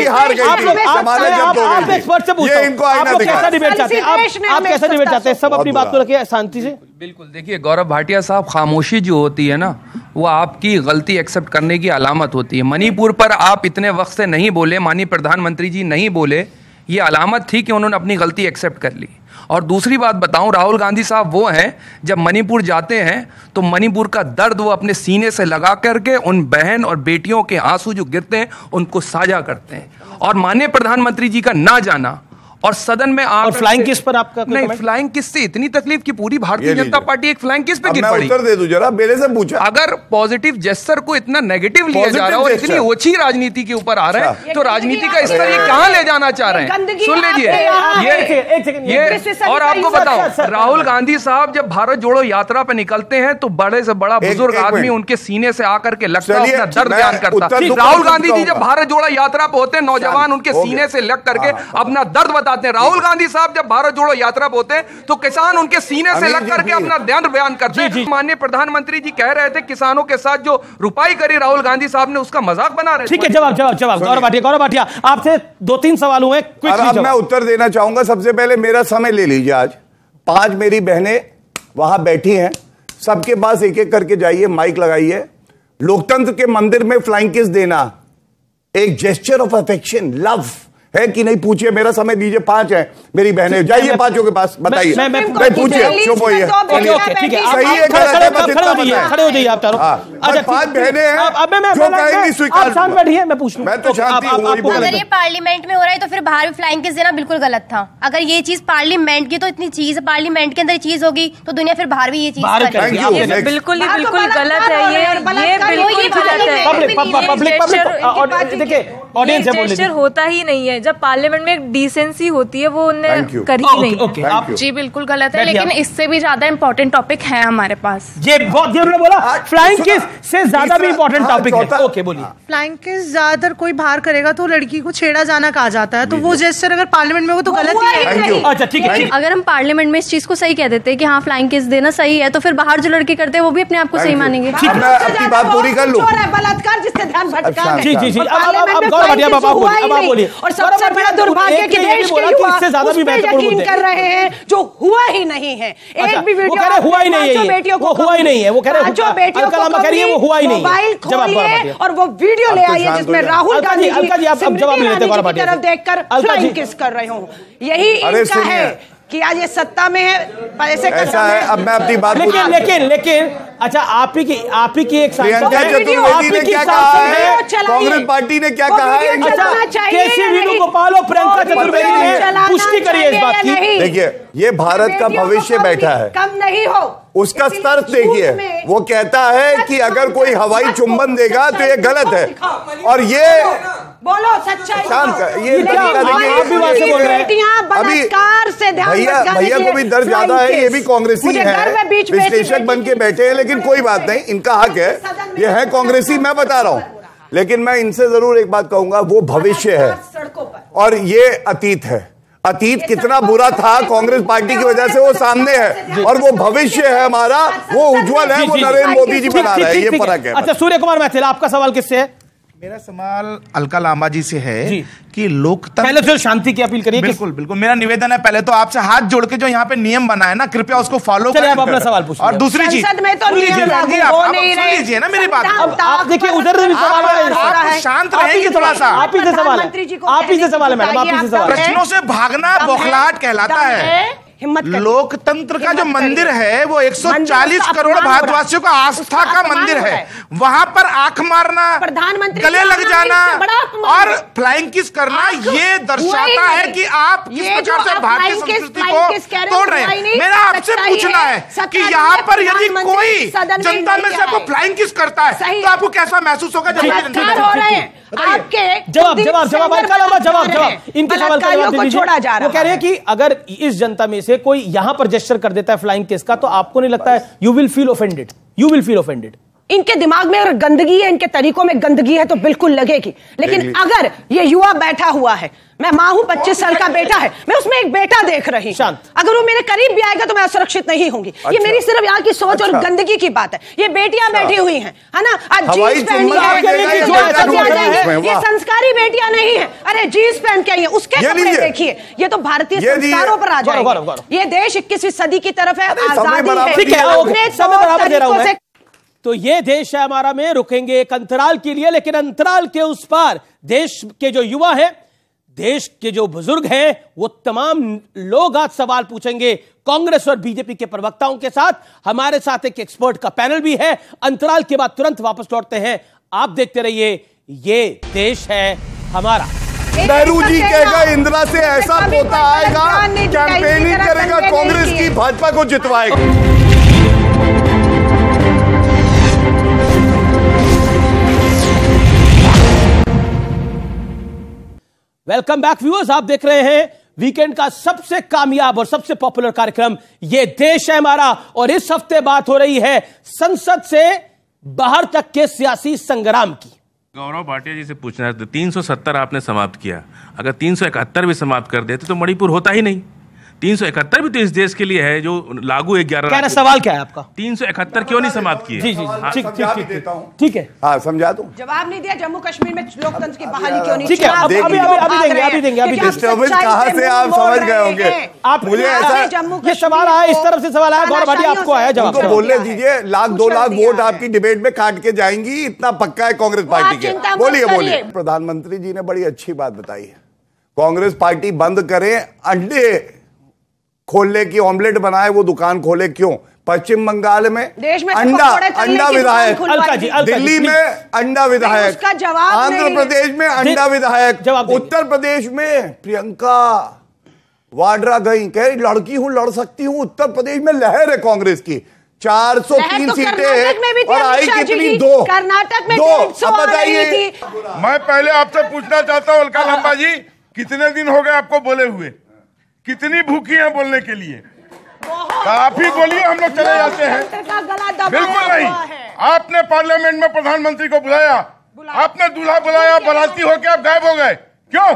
C: हार गई थी, हमारे जब हो गई थी।
A: एक्सपर्ट से पूछो,
C: ये इनको आईना दिखाया।
A: कैसा डिबेट चाहते हैं आप कैसा डिबेट चाहते हैं? सब अपनी बात को रखिए शांति से।
F: बिल्कुल, देखिए गौरव भाटिया साहब, खामोशी जो होती है ना, वो आपकी गलती एक्सेप्ट करने की अलामत होती है। मणिपुर पर आप इतने वक्त से नहीं बोले, माननीय प्रधानमंत्री जी नहीं बोले, ये अलामत थी कि उन्होंने अपनी गलती एक्सेप्ट कर ली। और दूसरी बात बताऊं, राहुल गांधी साहब वो हैं, जब मणिपुर जाते हैं तो मणिपुर का दर्द वो अपने सीने से लगा करके उन बहन और बेटियों के आंसू जो गिरते हैं उनको साझा करते हैं। और माननीय प्रधानमंत्री जी का ना जाना और सदन में
A: और फ्लाइंग किस पर आपका
F: नहीं, फ्लाइंग किस से इतनी तकलीफ की पूरी भारतीय जनता पार्टी एक फ्लाइंग किस पे गिर पड़ी?
C: उत्तर दे दूं जरा, मेरे से पूछा।
F: अगर पॉजिटिव जेस्चर को इतना नेगेटिव लिया जा रहा है और इतनी ओछी राजनीति के ऊपर आ रहा है, तो राजनीति का स्तर ये कहां ले जाना चाह रहे हैं? सुन लीजिए, ये और आपको बताओ, राहुल गांधी साहब जब भारत जोड़ो यात्रा पे निकलते हैं तो बड़े से बड़ा बुजुर्ग आदमी उनके सीने से आकर के लगता है, अपना दर्द बयान करता है। राहुल गांधी जी जब भारत जोड़ो यात्रा पे होते हैं, नौजवान उनके सीने से लग करके अपना दर्द बताते हैं। राहुल गांधी साहब जब भारत जोड़ो यात्रा पे होते हैं तो किसान उनके सीने से लग करके अपना दर्द बयान करते हैं। माननीय प्रधानमंत्री जी कह रहे थे किसानों के साथ जो रुपाई करी राहुल गांधी साहब ने, उसका मजाक बना रहे।
A: ठीक है, जवाब गौरव भाटिया आपसे 2-3 सवाल हुए,
C: अब मैं उत्तर देना चाहूंगा। सबसे पहले मेरा समय ले लीजिए। आज 5 मेरी बहनें वहां बैठी हैं, सबके पास एक एक करके जाइए, माइक लगाइए। लोकतंत्र के मंदिर में फ्लाइंग किस देना एक जेस्चर ऑफ अफेक्शन, लव है कि नहीं? पूछिए, मेरा समय दीजिए। 5 है, मेरी बहनें, जाइए पांचों के पास, बताइए, पूछिए, चुप होइए,
A: ठीक है,
C: सही है,
A: खड़े हो जाइए आप चारों।
C: अच्छा, 5 बहनें हैं जो कहेंगी स्वीकार,
A: शांत बैठिए, मैं पूछ लूं।
C: मैं तो शांति हूं।
K: अगर ये पार्लियामेंट में हो रहा है तो फिर बाहर भी फ्लाइंग किस देना बिल्कुल गलत था। अगर ये चीज पार्लियामेंट की, तो इतनी चीज पार्लियामेंट के अंदर चीज होगी तो दुनिया फिर बाहर भी ये चीज
L: करेगी। बिल्कुल गलत है ये जेस्चर होता ही नहीं है। जब पार्लियामेंट में एक डिसेंसी होती है वो उन्हें करी नहीं।
K: जी बिल्कुल गलत है, लेकिन इससे भी ज्यादा इम्पोर्टेंट टॉपिक है हमारे पास।
A: ये बहुत उन्होंने बोला फ्लाइंग किस से ज्यादा भी इम्पोर्टेंट टॉपिक है। ओके बोलिए।
M: फ्लाइंग किस ज्यादातर कोई बाहर करेगा तो लड़की को छेड़ा जाना कहा जाता है, तो वो जेस्चर अगर पार्लियामेंट में हो तो गलत ही है।
A: अच्छा ठीक है,
K: अगर हम पार्लियामेंट में इस चीज को सही कह देते हैं कि हाँ फ्लाइंग किस देना सही है, तो फिर बाहर जो लड़के करते हैं वो भी अपने आप को सही मानेंगे।
C: मैं अपनी बात पूरी कर लूं।
B: बलात्कार जिससे ध्यान भटका है।
A: जी जी जी, अब गौरव भाटिया बाबा बोलिए।
B: और सबसे बड़ा दुर्भाग्य कि देश के युवा
A: इससे ज्यादा भी
B: यकीन कर रहे हैं जो हुआ ही नहीं है। एक भी वीडियो
A: हुआ ही नहीं है, वो हुआ ही नहीं है, वो कह रहे
B: जो बेटियों को
A: वो हुआ ही नहीं
B: मोबाइल खोलिए और वो वीडियो ले आइए जिसमें राहुल गांधी की तरफ देखकर फ्लाइंग किस कर रहे हो। यही इनका है कि आज ये सत्ता में है, पैसे
C: ऐसा है। अब मैं अपनी बात
A: लेकिन अच्छा, आप ही की एक
C: प्रियंका चतुर्वेदी ने क्या कहा है, कांग्रेस पार्टी ने क्या कहा है,
A: केसी वेणुगोपाल और प्रियंका चतुर्वेदी ने पुष्टि करी है इस बात की।
C: देखिए, ये भारत का भविष्य बैठा है,
B: कम नहीं हो
C: उसका स्तर देखिए। वो कहता है कि अगर कोई हवाई चुंबन देगा तो ये गलत है, और ये
B: बोलो सच्चाई
C: शांत कर, ये
B: बलात्कार से
C: भैया को भी दर्द ज्यादा है, ये भी कांग्रेसी है, विश्लेषक बन के बैठे हैं, लेकिन कोई बात नहीं, इनका हक है, ये है कांग्रेसी, मैं बता रहा हूं। लेकिन मैं इनसे जरूर एक बात कहूंगा, वो भविष्य है और ये अतीत है। अतीत कितना बुरा था कांग्रेस पार्टी की वजह से वो सामने है, और वो भविष्य है हमारा, वो उज्जवल है, वो नरेंद्र मोदी जी बना रहे हैं, ये फर्क है।
A: अच्छा सूर्य कुमार मैथिल, आपका सवाल किससे है?
N: मेरा सवाल अलका लांबा जी से है कि लोकतंत्र,
A: पहले तो शांति की अपील करिए।
N: बिल्कुल बिल्कुल, मेरा निवेदन है पहले तो आपसे हाथ जोड़ के जो यहाँ पे नियम बना है ना, कृपया उसको फॉलो करें।
A: आप अपना सवाल पूछिए।
N: और दूसरी चीज,
B: संसद में तो नियम लागू हो नहीं रहे,
N: सुन लीजिए ना मेरी बात।
A: अब आप देखिए उधर भी सवाल है,
N: शांत रहेंगे थोड़ा सा।
A: आप ही से सवाल है, आप ही से सवाल है मैडम, आप ही से सवाल है।
N: प्रश्नों से भागना बौखलाहट कहलाता है। लोकतंत्र का जो मंदिर है वो 140 करोड़ भारतवासियों का आस्था का मंदिर है, वहां पर आंख मारना,
B: प्रधानमंत्री
N: गले लग जाना और फ्लाइंग किस करना, ये दर्शाता है कि आप किस प्रकार से भारतीय संस्कृति को तोड़ रहे हैं। मेरा आपसे पूछना है कि यहाँ पर यदि कोई जनता में से आपको फ्लाइंग किस करता है तो आपको कैसा महसूस होगा?
A: जवाब इनके सवाल का जवाब दीजिए। वो कह रहे हैं कि अगर इस जनता में से कोई यहां पर जेस्चर कर देता है फ्लाइंग केस का, तो आपको नहीं लगता है यू विल फील ऑफेंडेड?
B: इनके दिमाग में अगर गंदगी है, इनके तरीकों में गंदगी है तो बिल्कुल लगेगी। लेकिन अगर ये युवा बैठा हुआ है, मैं मां हूं, 25 साल का बेटा है, मैं उसमें एक बेटा देख रही हूं, अगर वो मेरे करीब भी आएगा तो मैं असुरक्षित नहीं होंगी। ये मेरी सिर्फ यहाँ की सोच और गंदगी की बात है। ये बेटियां बैठी हुई हैं, है ना, आज जीन्स पहन ये संस्कारी बेटियां नहीं है, अरे जीन्स पहन के आई है, उसके कपड़े देखिए, ये तो भारतीय संस्कारों पर आ जाएंगे। ये देश 21वीं सदी की तरफ है, आजादी है।
A: तो ये देश है हमारा में रुकेंगे एक अंतराल के लिए, लेकिन अंतराल के उस पार देश के जो युवा है, देश के जो बुजुर्ग हैं, वो तमाम लोग आज सवाल पूछेंगे कांग्रेस और बीजेपी के प्रवक्ताओं के साथ। हमारे साथ एक एक्सपर्ट का पैनल भी है। अंतराल के बाद तुरंत वापस लौटते हैं। आप देखते रहिए, ये देश है हमारा।
C: नेहरू जी कहेगा इंदिरा से ऐसा पोता आएगा, कैंपेनिंग करेगा कांग्रेस की, भाजपा को जितवाएगा।
A: वेलकम बैक व्यूअर्स, आप देख रहे हैं वीकेंड का सबसे कामयाब और सबसे पॉपुलर कार्यक्रम ये देश है हमारा। और इस हफ्ते बात हो रही है संसद से बाहर तक के सियासी संग्राम की।
D: गौरव भाटिया जी से पूछना है, 370 आपने समाप्त किया, अगर 371 भी समाप्त कर देते तो मणिपुर होता ही नहीं। 371 भी तो इस देश के लिए है जो लागू 11।
A: सवाल क्या है आपका?
D: 371 क्यों नहीं समाप्त किए?
A: जी ठीक है,
C: हाँ समझा दूं।
B: जवाब नहीं दिया। जम्मू कश्मीर में लोकतंत्र की बहाली क्यों नहीं?
A: ठीक है, अभी देंगे।
C: डिस्टर्बेंस कहां से आप समझ गए होंगे?
A: आप मुझे ऐसा ये सवाल आया, इस तरफ से सवाल आया, गौरव भाटिया आपको आया जवाब।
C: बोलने दीजिए, 1-2 लाख वोट आपकी डिबेट में काट के जाएंगी, इतना पक्का है कांग्रेस पार्टी के। बोलिए। प्रधानमंत्री जी ने बड़ी अच्छी बात बताई है। कांग्रेस पार्टी बंद करे, अंडे खोलने की, ऑमलेट बनाए, वो दुकान खोले। क्यों? पश्चिम बंगाल में अंडा विधायक, दिल्ली में अंडा विधायक, आंध्र प्रदेश में अंडा विधायक, उत्तर प्रदेश में प्रियंका वाड्रा गई, कह रही लड़की हूं, लड़ सकती हूं। उत्तर प्रदेश में लहर है कांग्रेस की, 403 सीटें और आई कितनी? 2।
B: कर्नाटक में
C: 2। अब बताइए,
J: मैं पहले आपसे पूछना चाहता हूं अलका लांबा जी, कितने दिन हो गए आपको बोले हुए? कितनी भूखी हैं बोलने के लिए? आप ही बोलिए, हम लोग चले जाते हैं। बिल्कुल नहीं। आपने पार्लियामेंट में प्रधानमंत्री को बुलाया, आपने दूल्हा बुलाया, बाराती होके आप गायब हो गए। क्यों?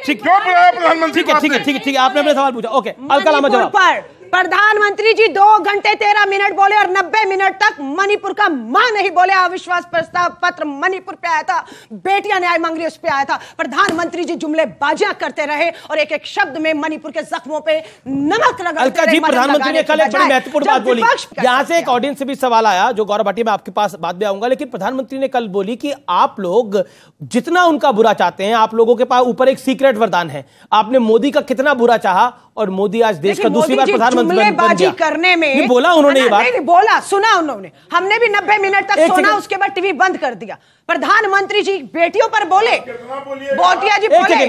J: क्यों बुलाया प्रधानमंत्री?
A: ठीक है, आपने अपने सवाल पूछा। ओके, अलका लांबा जवाब।
B: प्रधानमंत्री जी 2 घंटे 13 मिनट बोले और 90 मिनट तक मणिपुर का मां नहीं बोले। अविश्वास प्रस्ताव पत्र मणिपुर पे आया था, बेटियां न्याय मांग रही उस पे आया था। प्रधानमंत्री जी जुमलेबाजियां करते रहे और एक एक शब्द में मणिपुर के जख्मों पे नमक रगड़ते रहे।
A: प्रधानमंत्री ने कल एक बड़ी महत्वपूर्ण बात बोली। यहां से एक ऑडियंस से भी सवाल आया, जो गौरव भाटिया, मैं आपके पास बाद में आऊंगा, लेकिन प्रधानमंत्री ने कल बोली कि आप लोग जितना उनका बुरा चाहते हैं, आप लोगों के पास ऊपर एक सीक्रेट वरदान है। आपने मोदी का कितना बुरा चाहा और मोदी आज देश का दूसरी बार प्रधानमंत्री बन गया।
B: करने में
A: नहीं बोला उन्होंने ये बात,
B: नहीं बोला, सुना उन्होंने। हमने भी 90 मिनट तक सोना, उसके बाद टीवी बंद कर दिया। प्रधानमंत्री जी बेटियों पर बोले, बोटिया जी बोले,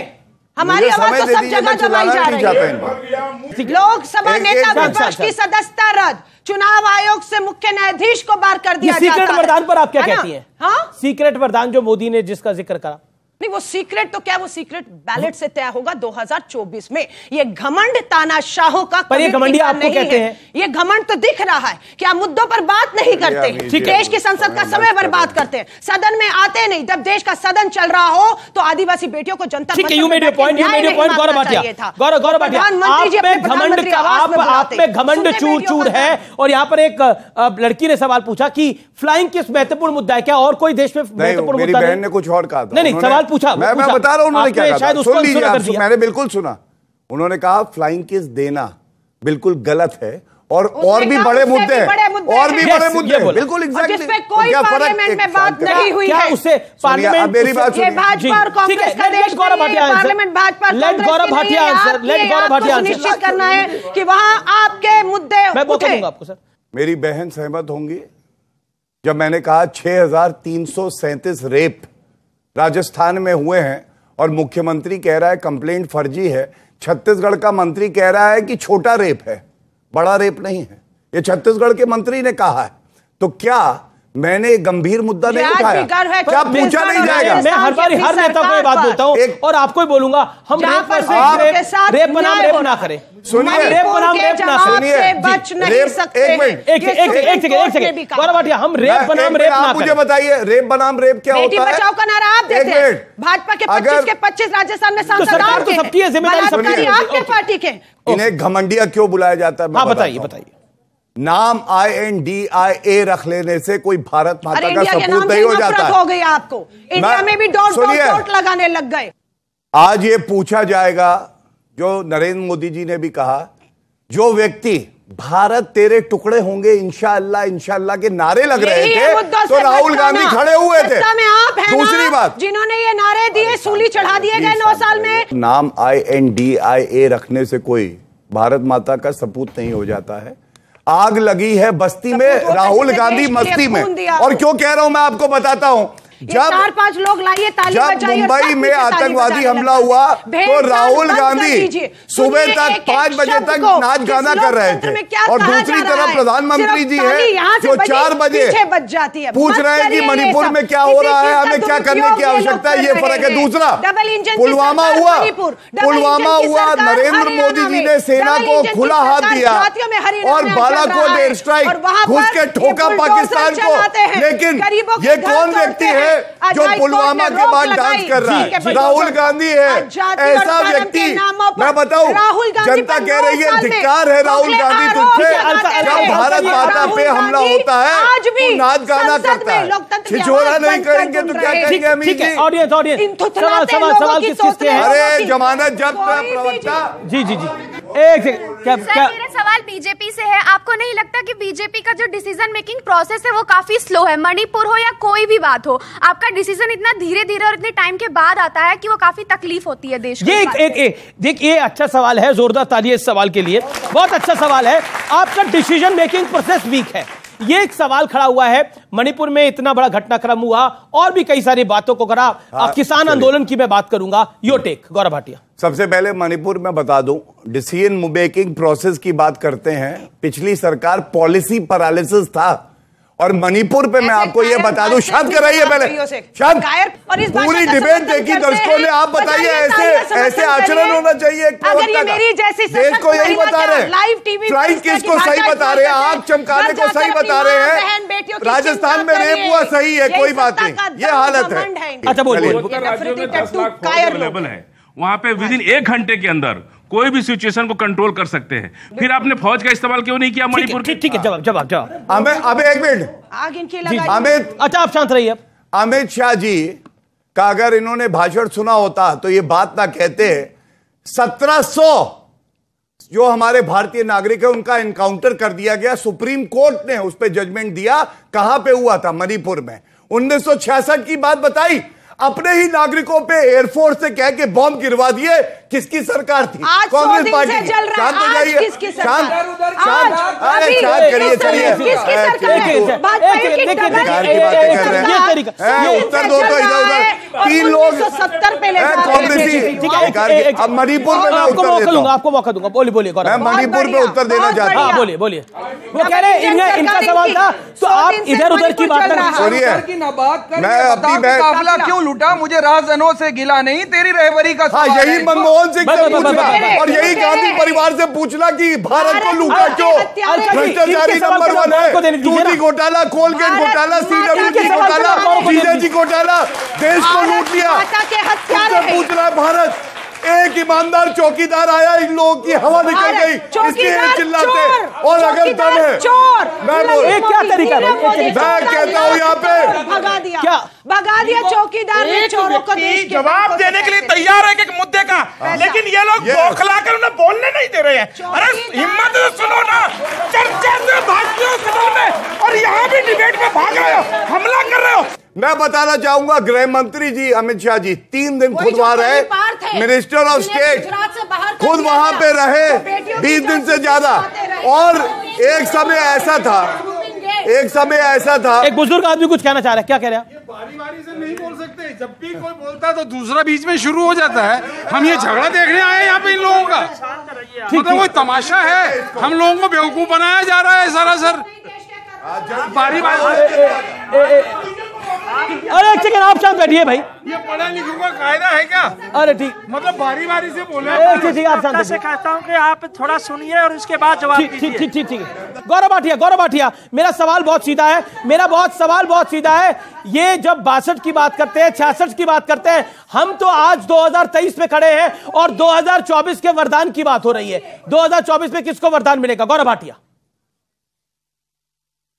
B: हमारी आवाज तो सब जगह दबाई जा रही है। लोकसभा नेता विपक्ष की सदस्यता रद्द, चुनाव आयोग से मुख्य न्यायाधीश को बार कर दिया जाता है।
A: सीक्रेट वरदान पर आप क्या कहती हैं? हाँ, सीक्रेट वरदान जो मोदी ने जिसका जिक्र करा,
B: नहीं वो सीक्रेट तो क्या, वो सीक्रेट बैलेट से तय होगा 2024 में। ये घमंड तानाशाहों का,
A: पर ये घमंडी आपको कहते हैं?
B: ये घमंड तो दिख रहा है कि आप मुद्दों पर बात नहीं करते, देश की संसद का समय बर्बाद करते हैं, सदन में आते नहीं। जब देश का सदन चल रहा हो तो आदिवासी बेटियों को जनता
A: गौरव भाटिया, गौरव भाटिया, आप में घमंड चूर चूर है। और यहाँ पर एक लड़की ने सवाल पूछा कि फ्लाइंग किस महत्वपूर्ण मुद्दा है, क्या और कोई देश में महत्वपूर्ण मुद्दा?
C: बहन ने कुछ और कहा था।
A: नहीं, सवाल पूछा,
C: मैं बता रहा हूं उन्होंने क्या कहा। सुन लीजिए, मैंने बिल्कुल सुना। उन्होंने कहा फ्लाइंग किस देना बिल्कुल गलत है और भी बड़े मुद्दे हैं, और भी बड़े मुद्दे, बिल्कुल एग्जैक्टली।
B: जिसपे कोई पार्लियामेंट में बात नहीं हुई है,
A: उससे पार्लियामेंट,
C: मेरी बात सुनिए।
B: भाजपा और कांग्रेस का देश parliament, Bhajpa
A: late Gaurav Bhatia answer, late Gaurav Bhatia answer.
B: निश्चित करना है कि वहां आपके मुद्दे
A: मैं बताऊंगा आपको। सर,
C: मेरी बहन सहमत होंगी जब मैंने कहा 6337 रेप राजस्थान में हुए हैं और मुख्यमंत्री कह रहा है कंप्लेंट फर्जी है। छत्तीसगढ़ का मंत्री कह रहा है कि छोटा रेप है, बड़ा रेप नहीं है। ये छत्तीसगढ़ के मंत्री ने कहा है। तो क्या मैंने गंभीर मुद्दा नहीं उठाया? क्या पूछा नहीं जाएगा?
A: मैं हर बार हर नेता को ये बात बोलता हूं और आपको ही बोलूंगा, हम रेप बनाम रेप ना करें।
C: सुनिए,
A: रेप बनाम रेप ना करें,
B: बच नहीं सकते।
A: एक सेकंड गौरव भाटिया, हम रेप बनाम रेप ना करें।
C: मुझे बताइए, रेप बनाम रेप क्या होता है?
B: बेटी बचाओ का नारा आप देते हैं, भाजपा के 25 के 25 राजस्थान में सांसद आपके हैं,
A: सबकी जिम्मेदारी सबकी,
B: आपके पार्टी के।
C: इन्हें घमंडिया क्यों बुलाया जाता है?
A: हाँ बताइए।
C: नाम INDIA रख लेने से कोई भारत माता का सपूत नहीं हो जाता।
B: हो गई आपको, इंडिया में भी डॉट लगाने लग गए।
C: आज ये पूछा जाएगा, जो नरेंद्र मोदी जी ने भी कहा, जो व्यक्ति भारत तेरे टुकड़े होंगे इंशाअल्लाह इंशाअल्लाह के नारे लग रहे थे, तो राहुल गांधी खड़े हुए थे। दूसरी बात,
B: जिन्होंने ये नारे दिए, सूली चढ़ा दिए गए 9 साल में।
C: नाम INDIA रखने से कोई भारत माता का सपूत नहीं हो जाता है। आग लगी है बस्ती में, राहुल गांधी मस्ती में। और क्यों कह रहा हूं मैं आपको बताता हूं।
B: जब 4-5 लोग लाइए, ताली बजाइए।
C: मुंबई में आतंकवादी हमला हुआ तो राहुल गांधी सुबह तक 5 बजे तक नाच गाना कर रहे थे, और दूसरी तरफ प्रधानमंत्री जी है जो 4 बजे पूछ रहे हैं कि मणिपुर में क्या हो रहा है, हमें क्या करने की आवश्यकता है। ये फर्क है। दूसरा, पुलवामा हुआ, नरेंद्र मोदी जी ने सेना को खुला हाथ दिया और बालाकोट एयर स्ट्राइक, घुस के ठोका पाकिस्तान को। लेकिन ये कौन व्यक्ति है जो पुलवामा के बाद डांस कर रहा है? राहुल गांधी है। ऐसा व्यक्ति, मैं बताऊं, जनता कह रही है धिक्कार है राहुल गांधी तुझ पे। जब भारत माता पे हमला होता है तो नाच गाना करता है। छिछोरा नहीं करेंगे तो क्या करेंगे? अमित जी,
A: ऑडियंस सवाल किस किसके हैं?
C: अरे जमानत जब्त प्रवक्ता।
A: जी
O: मेरा सवाल बीजेपी से है। आपको नहीं लगता कि बीजेपी का जो डिसीजन मेकिंग प्रोसेस है वो काफी स्लो है? मणिपुर हो या कोई भी बात हो, आपका डिसीजन इतना धीरे धीरे और इतने टाइम के बाद आता है कि वो काफी तकलीफ होती है देश को।
A: देखिए अच्छा सवाल है, जोरदार तालियां इस सवाल के लिए, बहुत अच्छा सवाल है। आपका डिसीजन मेकिंग प्रोसेस वीक है, ये एक सवाल खड़ा हुआ है। मणिपुर में इतना बड़ा घटनाक्रम हुआ और भी कई सारी बातों को करा। किसान आंदोलन की मैं बात करूंगा, योर टेक गौरव भाटिया।
C: सबसे पहले मणिपुर में बता दूं, डिसीजन मेकिंग प्रोसेस की बात करते हैं, पिछली सरकार पॉलिसी पैरालिसिस था और मणिपुर पे मैं आपको ये बता दूं, शांत कराइए पहले, शांत, पूरी डिबेट देखी दर्शकों ने। आप बताइए ऐसे आचरण होना चाहिए एक प्रवक्ता का? देश को यही बता रहे हैं, फ्लाइट किसको सही बता रहे हैं, आग चमकाने को सही बता रहे हैं, राजस्थान में रेप हुआ सही है, कोई बात नहीं, ये हालत है।
A: अच्छा बोलिए।
D: वहां पे विदिन 1 घंटे के अंदर कोई भी सिचुएशन को कंट्रोल कर सकते हैं, फिर आपने फौज का इस्तेमाल क्यों नहीं किया मणिपुर?
A: ठीक है, जवाब।
C: अब एक मिनट, अमित,
A: अच्छा आप शांत रहिए।
C: अमित शाह जी का अगर इन्होंने भाषण सुना होता तो ये बात ना कहते। 1700 जो हमारे भारतीय नागरिक है उनका एनकाउंटर कर दिया गया, सुप्रीम कोर्ट ने उस पर जजमेंट दिया। कहां पे हुआ था? मणिपुर में। 1966 की बात बताई, अपने ही नागरिकों पे एयरफोर्स से कह के बॉम्ब गिरवा दिए। किसकी सरकार थी? कांग्रेस पार्टी की। शांत हो जाइए, शांत करिए, चलिए उत्तर दो तो इधर उधर 3 लोग कांग्रेसी। अब मणिपुर में मैं उत्तर देता हूं,
A: आपको मौका दूंगा, बोलिए।
C: मैं मणिपुर में उत्तर देना चाहता हूँ।
A: बोलिए। वो कह रहे इनका सवाल था तो आप इधर उधर की बात कर
C: सुनिए। मैं अपनी
F: काफिला क्यों लूटा? मुझे राजजनों से गिला नहीं, तेरी रहबरी का।
C: हाँ, यही मनमोहन सिंह से पूछना और यही गांधी परिवार से पूछना कि भारत को लूटा क्यों? भ्रष्टाचारी नंबर 1 है। टूटी घोटाला, कोलगेट घोटाला, CWG घोटाला, CJG घोटाला, देश को लूट लिया। उससे पूछना भारत। एक ईमानदार चौकीदार आया, इन लोगों की हवा निकल गई, इसलिए चिल्लाते। और अगर दम है, मैं
A: क्या तरीका है?
C: मैं कहता हूँ यहाँ पे
B: भगा दिया चौकीदार ने चोरों को।
N: जवाब देने के लिए तैयार है एक मुद्दे का, लेकिन ये लोग बौखला कर उन्हें बोलने नहीं दे रहे हैं। अरे हिम्मत से सुनो ना, चर्चा से भागते हो सदन में और यहाँ भी डिबेट में भाग रहे हो, हमला कर रहे हो।
C: मैं बताना चाहूंगा गृह मंत्री जी अमित शाह जी 3 दिन खुद वहां रहे, मिनिस्टर ऑफ स्टेट खुद वहां पे रहे 20 दिन से ज्यादा। और एक समय ऐसा था
A: एक बुजुर्ग आदमी कुछ कहना चाह रहा है, क्या कह रहे हैं?
P: बारी से नहीं बोल सकते, जब भी कोई बोलता है तो दूसरा बीच में शुरू हो जाता है। हम ये झगड़ा देखने आए हैं यहाँ पे इन लोगों का, मतलब कोई तमाशा है? हम लोगों को बेवकूफ बनाया जा रहा है सरासर। बारी
A: अरे एक सेकंड, आप शांत बैठिए भाई।
P: ये पढ़ा लिखों का कायदा है क्या?
A: अरे ठीक,
P: मतलब बारी बारी से बोले।
A: आप शांत
Q: से कहता हूँ कि आप थोड़ा सुनिए और उसके बाद जवाब दीजिए।
A: ठीक है। गौरव भाटिया, मेरा सवाल बहुत सीधा है। ये जब 62 की बात करते हैं, 66 की बात करते हैं, हम तो आज 2023 में खड़े हैं और 2024 के वरदान की बात हो रही है। 2024 में किसको वरदान मिलेगा? गौरव भाटिया।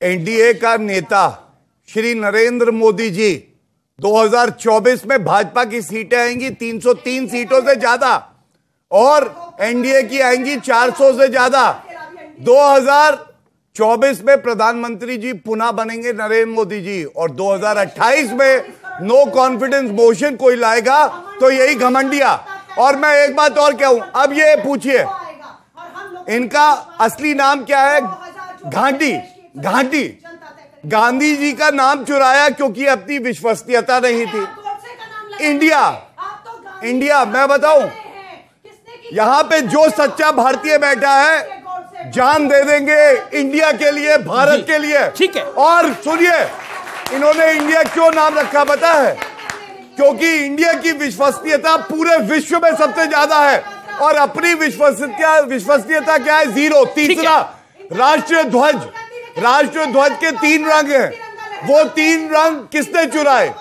C: एनडीए का नेता श्री नरेंद्र मोदी जी 2024 में भाजपा की सीटें आएंगी 303 सीटों से ज्यादा और एनडीए की आएंगी 400 से ज्यादा। 2024 में प्रधानमंत्री जी पुनः बनेंगे नरेंद्र मोदी जी और 2028 में नो कॉन्फिडेंस मोशन कोई लाएगा तो यही घमंडिया। और मैं एक बात और कहूं, अब ये पूछिए इनका असली नाम क्या है? घाटी। गांधी जी का नाम चुराया क्योंकि अपनी विश्वसनीयता नहीं थी। इंडिया मैं बताऊं, यहां पे जो सच्चा भारतीय बैठा है जान दे देंगे इंडिया के लिए, भारत के लिए।
A: ठीक है।
C: और सुनिए, इन्होंने इंडिया क्यों नाम रखा पता है? क्योंकि इंडिया की विश्वसनीयता पूरे विश्व में सबसे ज्यादा है और अपनी विश्वसनीयता क्या है? 0। तीसरा, राष्ट्रीय ध्वज के 3 रंग हैं, वो 3 रंग किसने चुराए?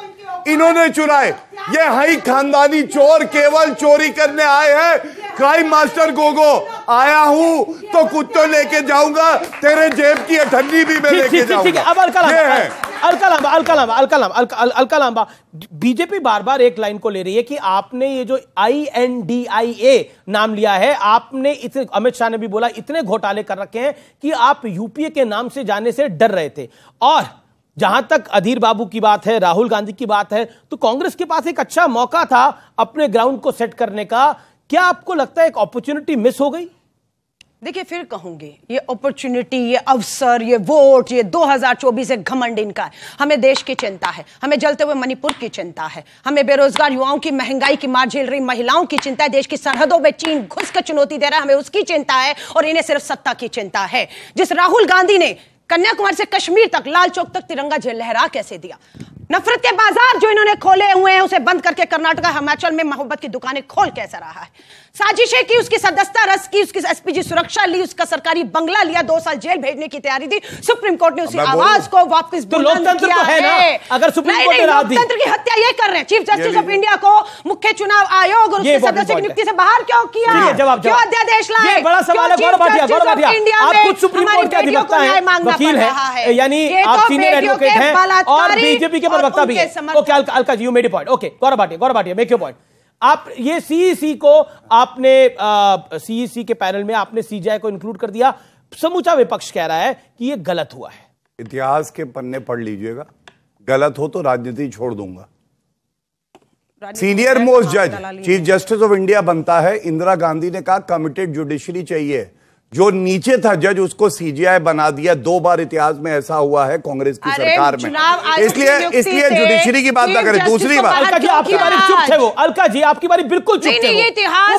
C: इन्होंने चुराए। ये हाई खानदानी चोर केवल चोरी करने आए हैं। क्राइम मास्टर गोगो, आया हूं तो कुछ तो लेके जाऊंगा, तेरे जेब की अठन्नी भी मैं लेके जाऊंगा।
A: ये है अलका लांबा, बीजेपी बार बार एक लाइन को ले रही है कि आपने ये जो INDIA नाम लिया है, आपने इतने, अमित शाह ने भी बोला, इतने घोटाले कर रखे हैं कि आप यूपीए के नाम से जाने से डर रहे थे। और जहां तक अधीर बाबू की बात है, राहुल गांधी की बात है, तो कांग्रेस के पास एक अच्छा मौका था अपने ग्राउंड को सेट करने का। क्या आपको लगता है एक अपॉर्चुनिटी मिस हो गई?
B: देखिए, फिर कहूंगी, ये अपॉर्चुनिटी, ये अवसर, ये वोट, ये 2024 एक घमंड इनका है। हमें देश की चिंता है, हमें जलते हुए मणिपुर की चिंता है, हमें बेरोजगार युवाओं की, महंगाई की मार झेल रही महिलाओं की चिंता है, देश की सरहदों में चीन घुस कर चुनौती दे रहा है, हमें उसकी चिंता है, और इन्हें सिर्फ सत्ता की चिंता है। जिस राहुल गांधी ने कन्याकुमारी से कश्मीर तक, लाल चौक तक तिरंगा लहरा कैसे दिया, नफरत के बाजार जो इन्होंने खोले हुए हैं उसे बंद करके कर्नाटक, हिमाचल में मोहब्बत की दुकानें खोल कैसा रहा है, साजिशें की, उसकी सदस्यता रस की, उसकी एसपीजी सुरक्षा ली, उसका सरकारी बंगला लिया, 2 साल जेल भेजने की तैयारी थी, सुप्रीम कोर्ट ने उसकी आवाज को वापस बुलंद किया है।
A: अगर सुप्रीम कोर्ट ने
B: लोकतंत्र की हत्या ये कर रहे हैं। चीफ जस्टिस ऑफ इंडिया को मुख्य चुनाव आयोग और उसके सदस्य की नियुक्ति से बाहर क्यों किया, क्यों अध्यादेश लाए?
A: बड़ा सवाल है। गौरव भाटिया, आप खुद सुप्रीम कोर्ट के अधिवक्ता हैं, वकील हैं, यानी आप सीनियर एडवोकेट हैं और बीजेपी के प्रवक्ता भी हैं। Okay Alka ji, you made a point. Okay Gaurav Bhatia, make your point. आप ये सीईसी को आपने सीईसी के पैनल में आपने सीजीआई को इंक्लूड कर दिया, समूचा विपक्ष कह रहा है कि ये गलत हुआ है।
C: इतिहास के पन्ने पढ़ लीजिएगा, गलत हो तो राजनीति छोड़ दूंगा। सीनियर मोस्ट जज चीफ जस्टिस ऑफ इंडिया बनता है, इंदिरा गांधी ने कहा कमिटेड जुडिशरी चाहिए, जो नीचे था जज उसको सीजीआई बना दिया। 2 बार इतिहास में ऐसा हुआ है कांग्रेस की सरकार में। इसलिए जुडिशरी की बात ना करें। दूसरी बात,
A: अलका जी आपकी बारी चुप थे वो, अलका जी आपकी बारी बिल्कुल चुप थे,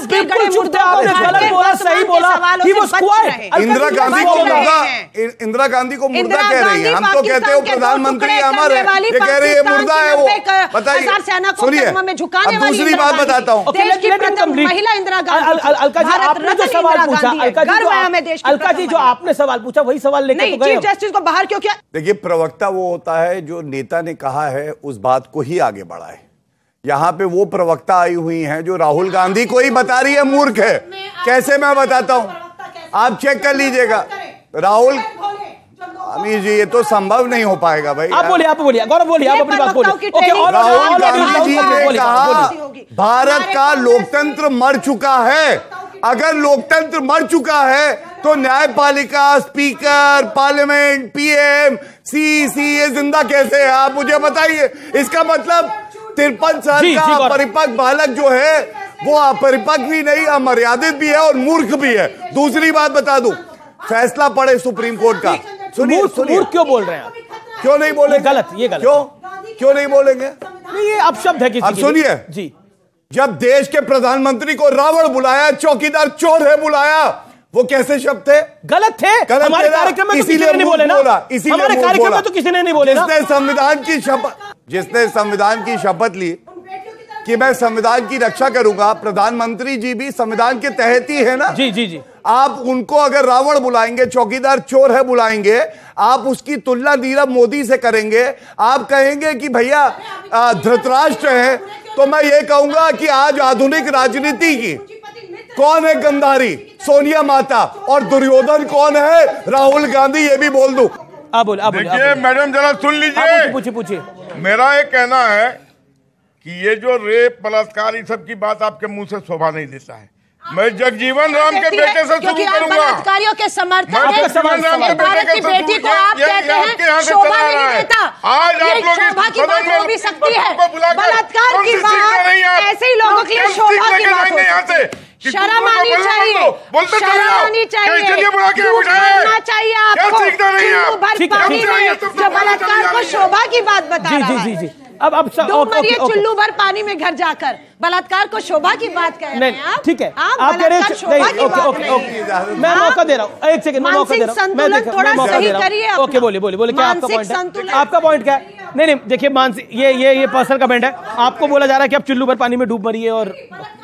A: बिल्कुल चुप थे। आपने गलत बोला, सही बोला,
C: इंदिरा गांधी को मुर्दा कह रही है, हम तो कहते हो प्रधानमंत्री अमर है, ये कह रही है मुर्दा है वो। बताइए, सुनिए, अब दूसरी बात बताता हूँ।
A: अलका जी आपने जो सवाल पूछा, अलका जी जो आपने सवाल पूछा वही सवाल लेकर तो गए।
B: चीफ जस्टिस को बाहर क्यों किया?
C: देखिए, प्रवक्ता वो होता है जो नेता ने कहा है उस बात को ही आगे बढ़ाए। यहां पे वो प्रवक्ता आई हुई हैं जो राहुल गांधी को ही बता रही है मूर्ख है। कैसे मैं बताता हूं, आप चेक कर लीजिएगा। राहुल अमीर जी, ये तो संभव नहीं हो पाएगा भाई।
A: आप बोलिए गौरव, बोलिए, आप अपनी बात बोलिए।
C: राहुल गांधी जी ने कहा भारत का लोकतंत्र मर चुका है। अगर लोकतंत्र मर चुका है तो न्यायपालिका, स्पीकर, पार्लियामेंट, पीएम, सीईसी ये जिंदा कैसे है? आप मुझे बताइए। इसका मतलब 53 साल का परिपक्व बालक जो है वो अपरिपक्व भी नहीं, अमर्यादित भी है और मूर्ख भी है। दूसरी बात बता दूं, फैसला पड़े सुप्रीम कोर्ट का। सुनिए,
A: मूर्ख क्यों बोल रहे हैं आप?
C: क्यों नहीं बोलेंगे?
A: गलत, ये गलत।
C: क्यों नहीं बोलेंगे?
A: ये अपशब्द है किसी।
C: अब सुनिए
A: जी,
C: जब देश के प्रधानमंत्री को रावण बुलाया, चौकीदार चोर है बुलाया, वो कैसे शब्द थे?
A: गलत थे। हमारे कार्यक्रम में तो किसी ने नहीं बोले ना, हमारे कार्यक्रम में तो किसी ने नहीं बोले ना।
C: जिसने संविधान की शपथ ली कि मैं संविधान की रक्षा करूंगा, प्रधानमंत्री जी भी संविधान के तहत ही है ना।
A: जी।
C: आप उनको अगर रावण बुलाएंगे, चौकीदार चोर है बुलाएंगे, आप उसकी तुलना नीरव मोदी से करेंगे, आप कहेंगे कि भैया धृतराष्ट्र है, तो मैं ये कहूंगा कि आज आधुनिक राजनीति की कौन है गंधारी? सोनिया माता। और दुर्योधन कौन है? राहुल गांधी। ये भी बोल दूं।
J: देखिए मैडम, जरा सुन लीजिए।
A: पूछिए।
J: मेरा ये कहना है कि ये जो रेप, बलात्कार, ये सब की बात आपके मुंह से शोभा नहीं देता है। मैं जगजीवन राम के बेटे से शुरू करूंगा।
B: बलात्कारियों के समर्थन में
J: जगजीवन राम के बेटे
B: की बेटी को आप कहते हैं शोभा नहीं देता।
J: आज आप लोग
B: शोभा की बात हो भी सकती है, बलात्कार की बात ऐसे ही लोगों के लिए शोभा की बात हो। शर्म आनी चाहिए, शर्म आनी चाहिए, बोलना चाहिए आपको। चुल्लू भर पानी में जो बलात्कार को शोभा की बात बता रहा है।
A: अब
B: चुल्लू भर पानी में घर जाकर बलात्कार को शोभा की बात कह रहे हैं आप।
A: ठीक है, आप कह रहे हैं। मैं मौका दे रहा हूँ, एक सेकंड, मैं मौका दे रहा हूँ। मैं
B: थोड़ा सही करिए।
A: ओके, बोलिए क्या आपका पॉइंट है? आपका पॉइंट क्या है? नहीं, देखिए मानसिक, ये पर्सनल कमेंट है। आपको बोला जा रहा है कि आप चुल्लू भर पानी में डूब मरिए और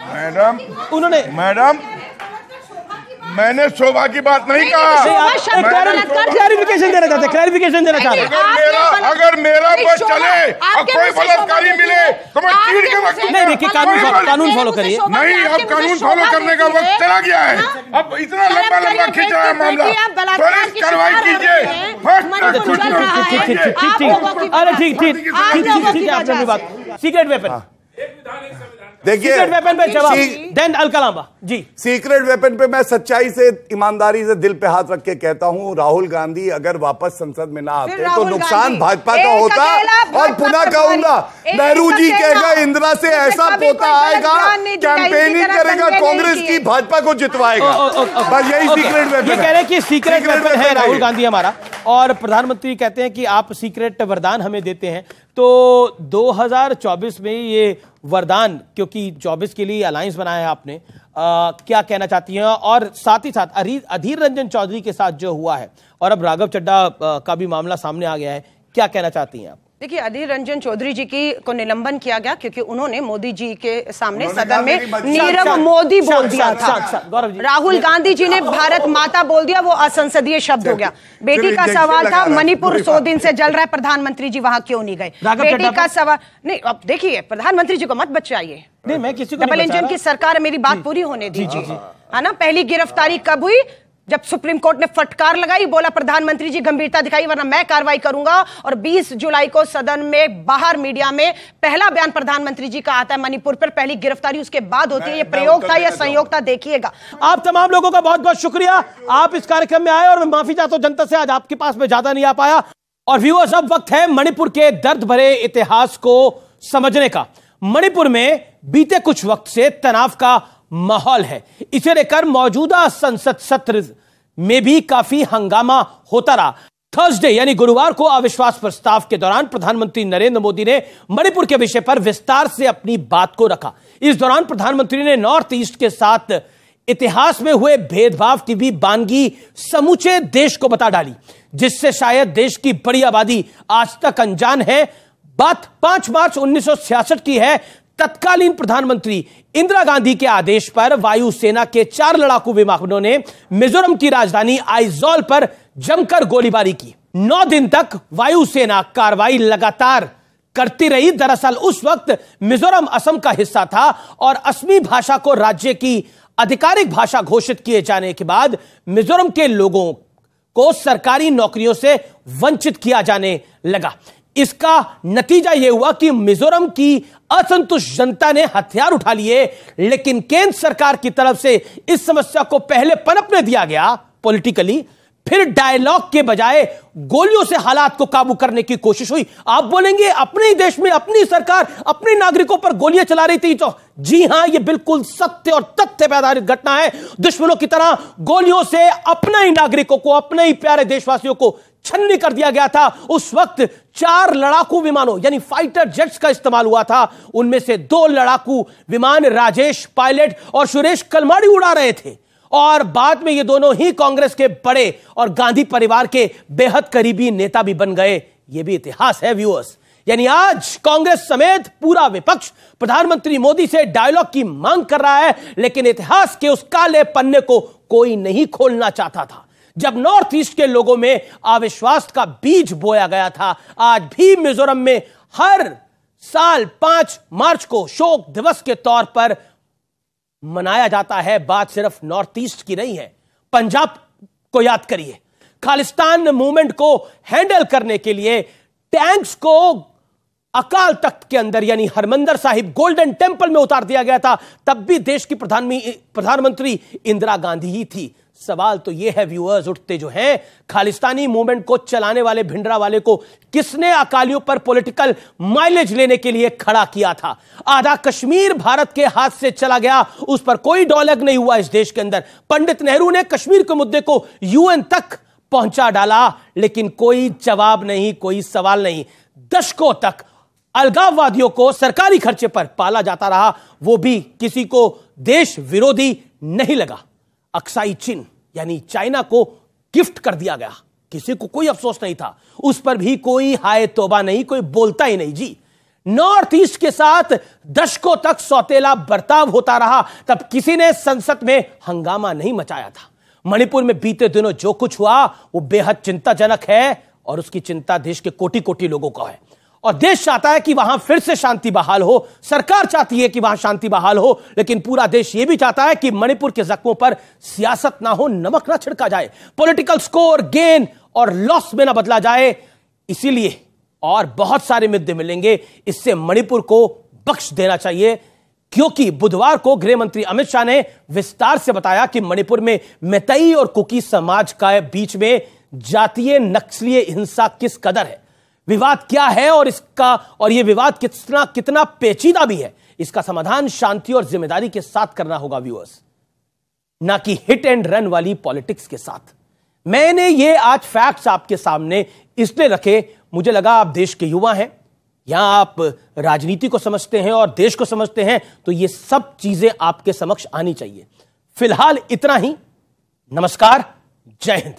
J: मैडम मैंने शोभा की बात नहीं कहा।
A: क्लैरिफिकेशन देना चाहते, क्लैरिफिकेशन देना चाहते।
J: अगर मेरा बस चले और कोई बलात्कारी मिले तो मैं चीर के वक्त
A: नहीं, देखिए कानून फॉलो करिए।
J: नहीं, अब कानून फॉलो करने का वक्त चला गया है। अब इतना लंबा खींच रहा है मामला, त्वरित कार्रवाई कीजिए।
A: अरे ठीक है, आपने बात। सीक्रेट वेपन
C: देखिए,
A: सीक्रेट वेपन पे जवाब देन अलकलामा जी।
C: सीक्रेट वेपन पे मैं सच्चाई से, ईमानदारी से दिल पे हाथ रख के कहता हूं, राहुल गांधी अगर वापस संसद में ना आते तो नुकसान भाजपा का होता। और पुनः कहूंगा, नेहरू जी कहेगा इंदिरा से ऐसा पोता आएगा, कैंपेनिंग करेगा कांग्रेस की, भाजपा को जितवाएगा। बस यही सीक्रेट वेपन
A: ये कह रहे हैं कि सीक्रेट वेपन है राहुल गांधी हमारा, और प्रधानमंत्री कहते हैं कि आप सीक्रेट वरदान हमें देते हैं। तो 2024 में ये वरदान, क्योंकि 24 के लिए अलायंस बनाया है आपने, क्या कहना चाहती हैं? और साथ ही साथ अधीर रंजन चौधरी के साथ जो हुआ है, और अब राघव चड्ढा का भी मामला सामने आ गया है, क्या कहना चाहती हैं आप?
B: देखिए, अधीर रंजन चौधरी जी को निलंबन किया गया क्योंकि उन्होंने मोदी जी के सामने सदन में नीरव मोदी बोल दिया था। राहुल गांधी जी ने भारत माता बोल दिया, वो असंसदीय शब्द हो गया। बेटी का सवाल था, मणिपुर 100 दिन से जल रहा है, प्रधानमंत्री जी वहां क्यों नहीं गए? बेटी का सवाल नहीं, अब देखिए, प्रधानमंत्री जी को मत बचाइए।
A: नहीं, मैं किसी को
B: डबल इंजन की सरकार, मेरी बात पूरी होने दीजिए, है ना। पहली गिरफ्तारी कब हुई? जब सुप्रीम कोर्ट ने फटकार लगाई, बोला प्रधानमंत्री जी गंभीरता दिखाई वरना मैं कार्रवाई करूंगा। और 20 जुलाई को सदन में बाहर मीडिया में पहला बयान प्रधानमंत्री जी का आता है मणिपुर पर। पहली गिरफ्तारी उसके बाद होती है। ये प्रयोग था या संयोग था, देखिएगा।
A: आप तमाम लोगों का बहुत बहुत शुक्रिया, आप इस कार्यक्रम में आए, और मैं माफी चाहता हूं जनता से, आज आपके पास में ज्यादा नहीं आ पाया। और व्यूअर्स, अब वक्त है मणिपुर के दर्द भरे इतिहास को समझने का। मणिपुर में बीते कुछ वक्त से तनाव का माहौल है। इसे लेकर मौजूदा संसद सत्र में भी काफी हंगामा होता रहा। थर्सडे यानी गुरुवार को अविश्वास प्रस्ताव के दौरान प्रधानमंत्री नरेंद्र मोदी ने मणिपुर के विषय पर विस्तार से अपनी बात को रखा। इस दौरान प्रधानमंत्री ने नॉर्थ ईस्ट के साथ इतिहास में हुए भेदभाव की भी बानगी समूचे देश को बता डाली, जिससे शायद देश की बड़ी आबादी आज तक अनजान है। बात 5 मार्च 1966 की है। तत्कालीन प्रधानमंत्री इंदिरा गांधी के आदेश पर वायुसेना के 4 लड़ाकू विमानों ने मिजोरम की राजधानी आइजॉल पर जमकर गोलीबारी की। 9 दिन तक वायुसेना कार्रवाई लगातार करती रही। दरअसल उस वक्त मिजोरम असम का हिस्सा था, और असमी भाषा को राज्य की आधिकारिक भाषा घोषित किए जाने के बाद मिजोरम के लोगों को सरकारी नौकरियों से वंचित किया जाने लगा। इसका नतीजा यह हुआ कि मिजोरम की असंतुष्ट जनता ने हथियार उठा लिए, लेकिन केंद्र सरकार की तरफ से इस समस्या को पहले पनपने दिया गया पॉलिटिकली, फिर डायलॉग के बजाय गोलियों से हालात को काबू करने की कोशिश हुई। आप बोलेंगे अपने ही देश में अपनी सरकार अपने नागरिकों पर गोलियां चला रही थी, तो जी हां, यह बिल्कुल सत्य और तथ्य पर आधारित घटना है। दुश्मनों की तरह गोलियों से अपने ही नागरिकों को, अपने ही प्यारे देशवासियों को छन्नी कर दिया गया था। उस वक्त 4 लड़ाकू विमानों यानी फाइटर जेट्स का इस्तेमाल हुआ था। उनमें से 2 लड़ाकू विमान राजेश पायलट और सुरेश कलमाड़ी उड़ा रहे थे, और बाद में ये दोनों ही कांग्रेस के बड़े और गांधी परिवार के बेहद करीबी नेता भी बन गए। ये भी इतिहास है व्यूअर्स। यानी आज कांग्रेस समेत पूरा विपक्ष प्रधानमंत्री मोदी से डायलॉग की मांग कर रहा है, लेकिन इतिहास के उस काले पन्ने को कोई नहीं खोलना चाहता था। जब नॉर्थ ईस्ट के लोगों में अविश्वास का बीज बोया गया था, आज भी मिजोरम में हर साल 5 मार्च को शोक दिवस के तौर पर मनाया जाता है। बात सिर्फ नॉर्थ ईस्ट की नहीं है, पंजाब को याद करिए। खालिस्तान मूवमेंट को हैंडल करने के लिए टैंक्स को अकाल तख्त के अंदर यानी हरमंदर साहिब गोल्डन टेंपल में उतार दिया गया था। तब भी देश की प्रधानमंत्री इंदिरा गांधी ही थी। सवाल तो यह है व्यूअर्स उठते जो हैं, खालिस्तानी मूवमेंट को चलाने वाले भिंडरावाले को किसने अकालियों पर पॉलिटिकल माइलेज लेने के लिए खड़ा किया था? आधा कश्मीर भारत के हाथ से चला गया, उस पर कोई डायलॉग नहीं हुआ इस देश के अंदर। पंडित नेहरू ने कश्मीर के मुद्दे को यूएन तक पहुंचा डाला, लेकिन कोई जवाब नहीं, कोई सवाल नहीं। दशकों तक अलगाववादियों को सरकारी खर्चे पर पाला जाता रहा, वो भी किसी को देश विरोधी नहीं लगा। अक्साई चीन यानी चाइना को गिफ्ट कर दिया गया, किसी को कोई अफसोस नहीं था, उस पर भी कोई हाय तौबा नहीं, कोई बोलता ही नहीं जी। नॉर्थ ईस्ट के साथ दशकों तक सौतेला बर्ताव होता रहा, तब किसी ने संसद में हंगामा नहीं मचाया था। मणिपुर में बीते दिनों जो कुछ हुआ वो बेहद चिंताजनक है और उसकी चिंता देश के कोटि कोटि लोगों का है। और देश चाहता है कि वहां फिर से शांति बहाल हो, सरकार चाहती है कि वहां शांति बहाल हो, लेकिन पूरा देश यह भी चाहता है कि मणिपुर के जख्मों पर सियासत ना हो, नमक ना छिड़का जाए, पॉलिटिकल स्कोर, गेन और लॉस में ना बदला जाए। इसीलिए और बहुत सारे मुद्दे मिलेंगे, इससे मणिपुर को बख्श देना चाहिए, क्योंकि बुधवार को गृह मंत्री अमित शाह ने विस्तार से बताया कि मणिपुर में मैतेई और कुकी समाज का बीच में जातीय नक्सलीय हिंसा किस कदर है, विवाद क्या है और यह विवाद कितना पेचीदा भी है। इसका समाधान शांति और जिम्मेदारी के साथ करना होगा व्यूअर्स, ना कि हिट एंड रन वाली पॉलिटिक्स के साथ। मैंने ये आज फैक्ट्स आपके सामने इसलिए रखे, मुझे लगा आप देश के युवा हैं, यहां आप राजनीति को समझते हैं और देश को समझते हैं, तो ये सब चीजें आपके समक्ष आनी चाहिए। फिलहाल इतना ही। नमस्कार, जय हिंद।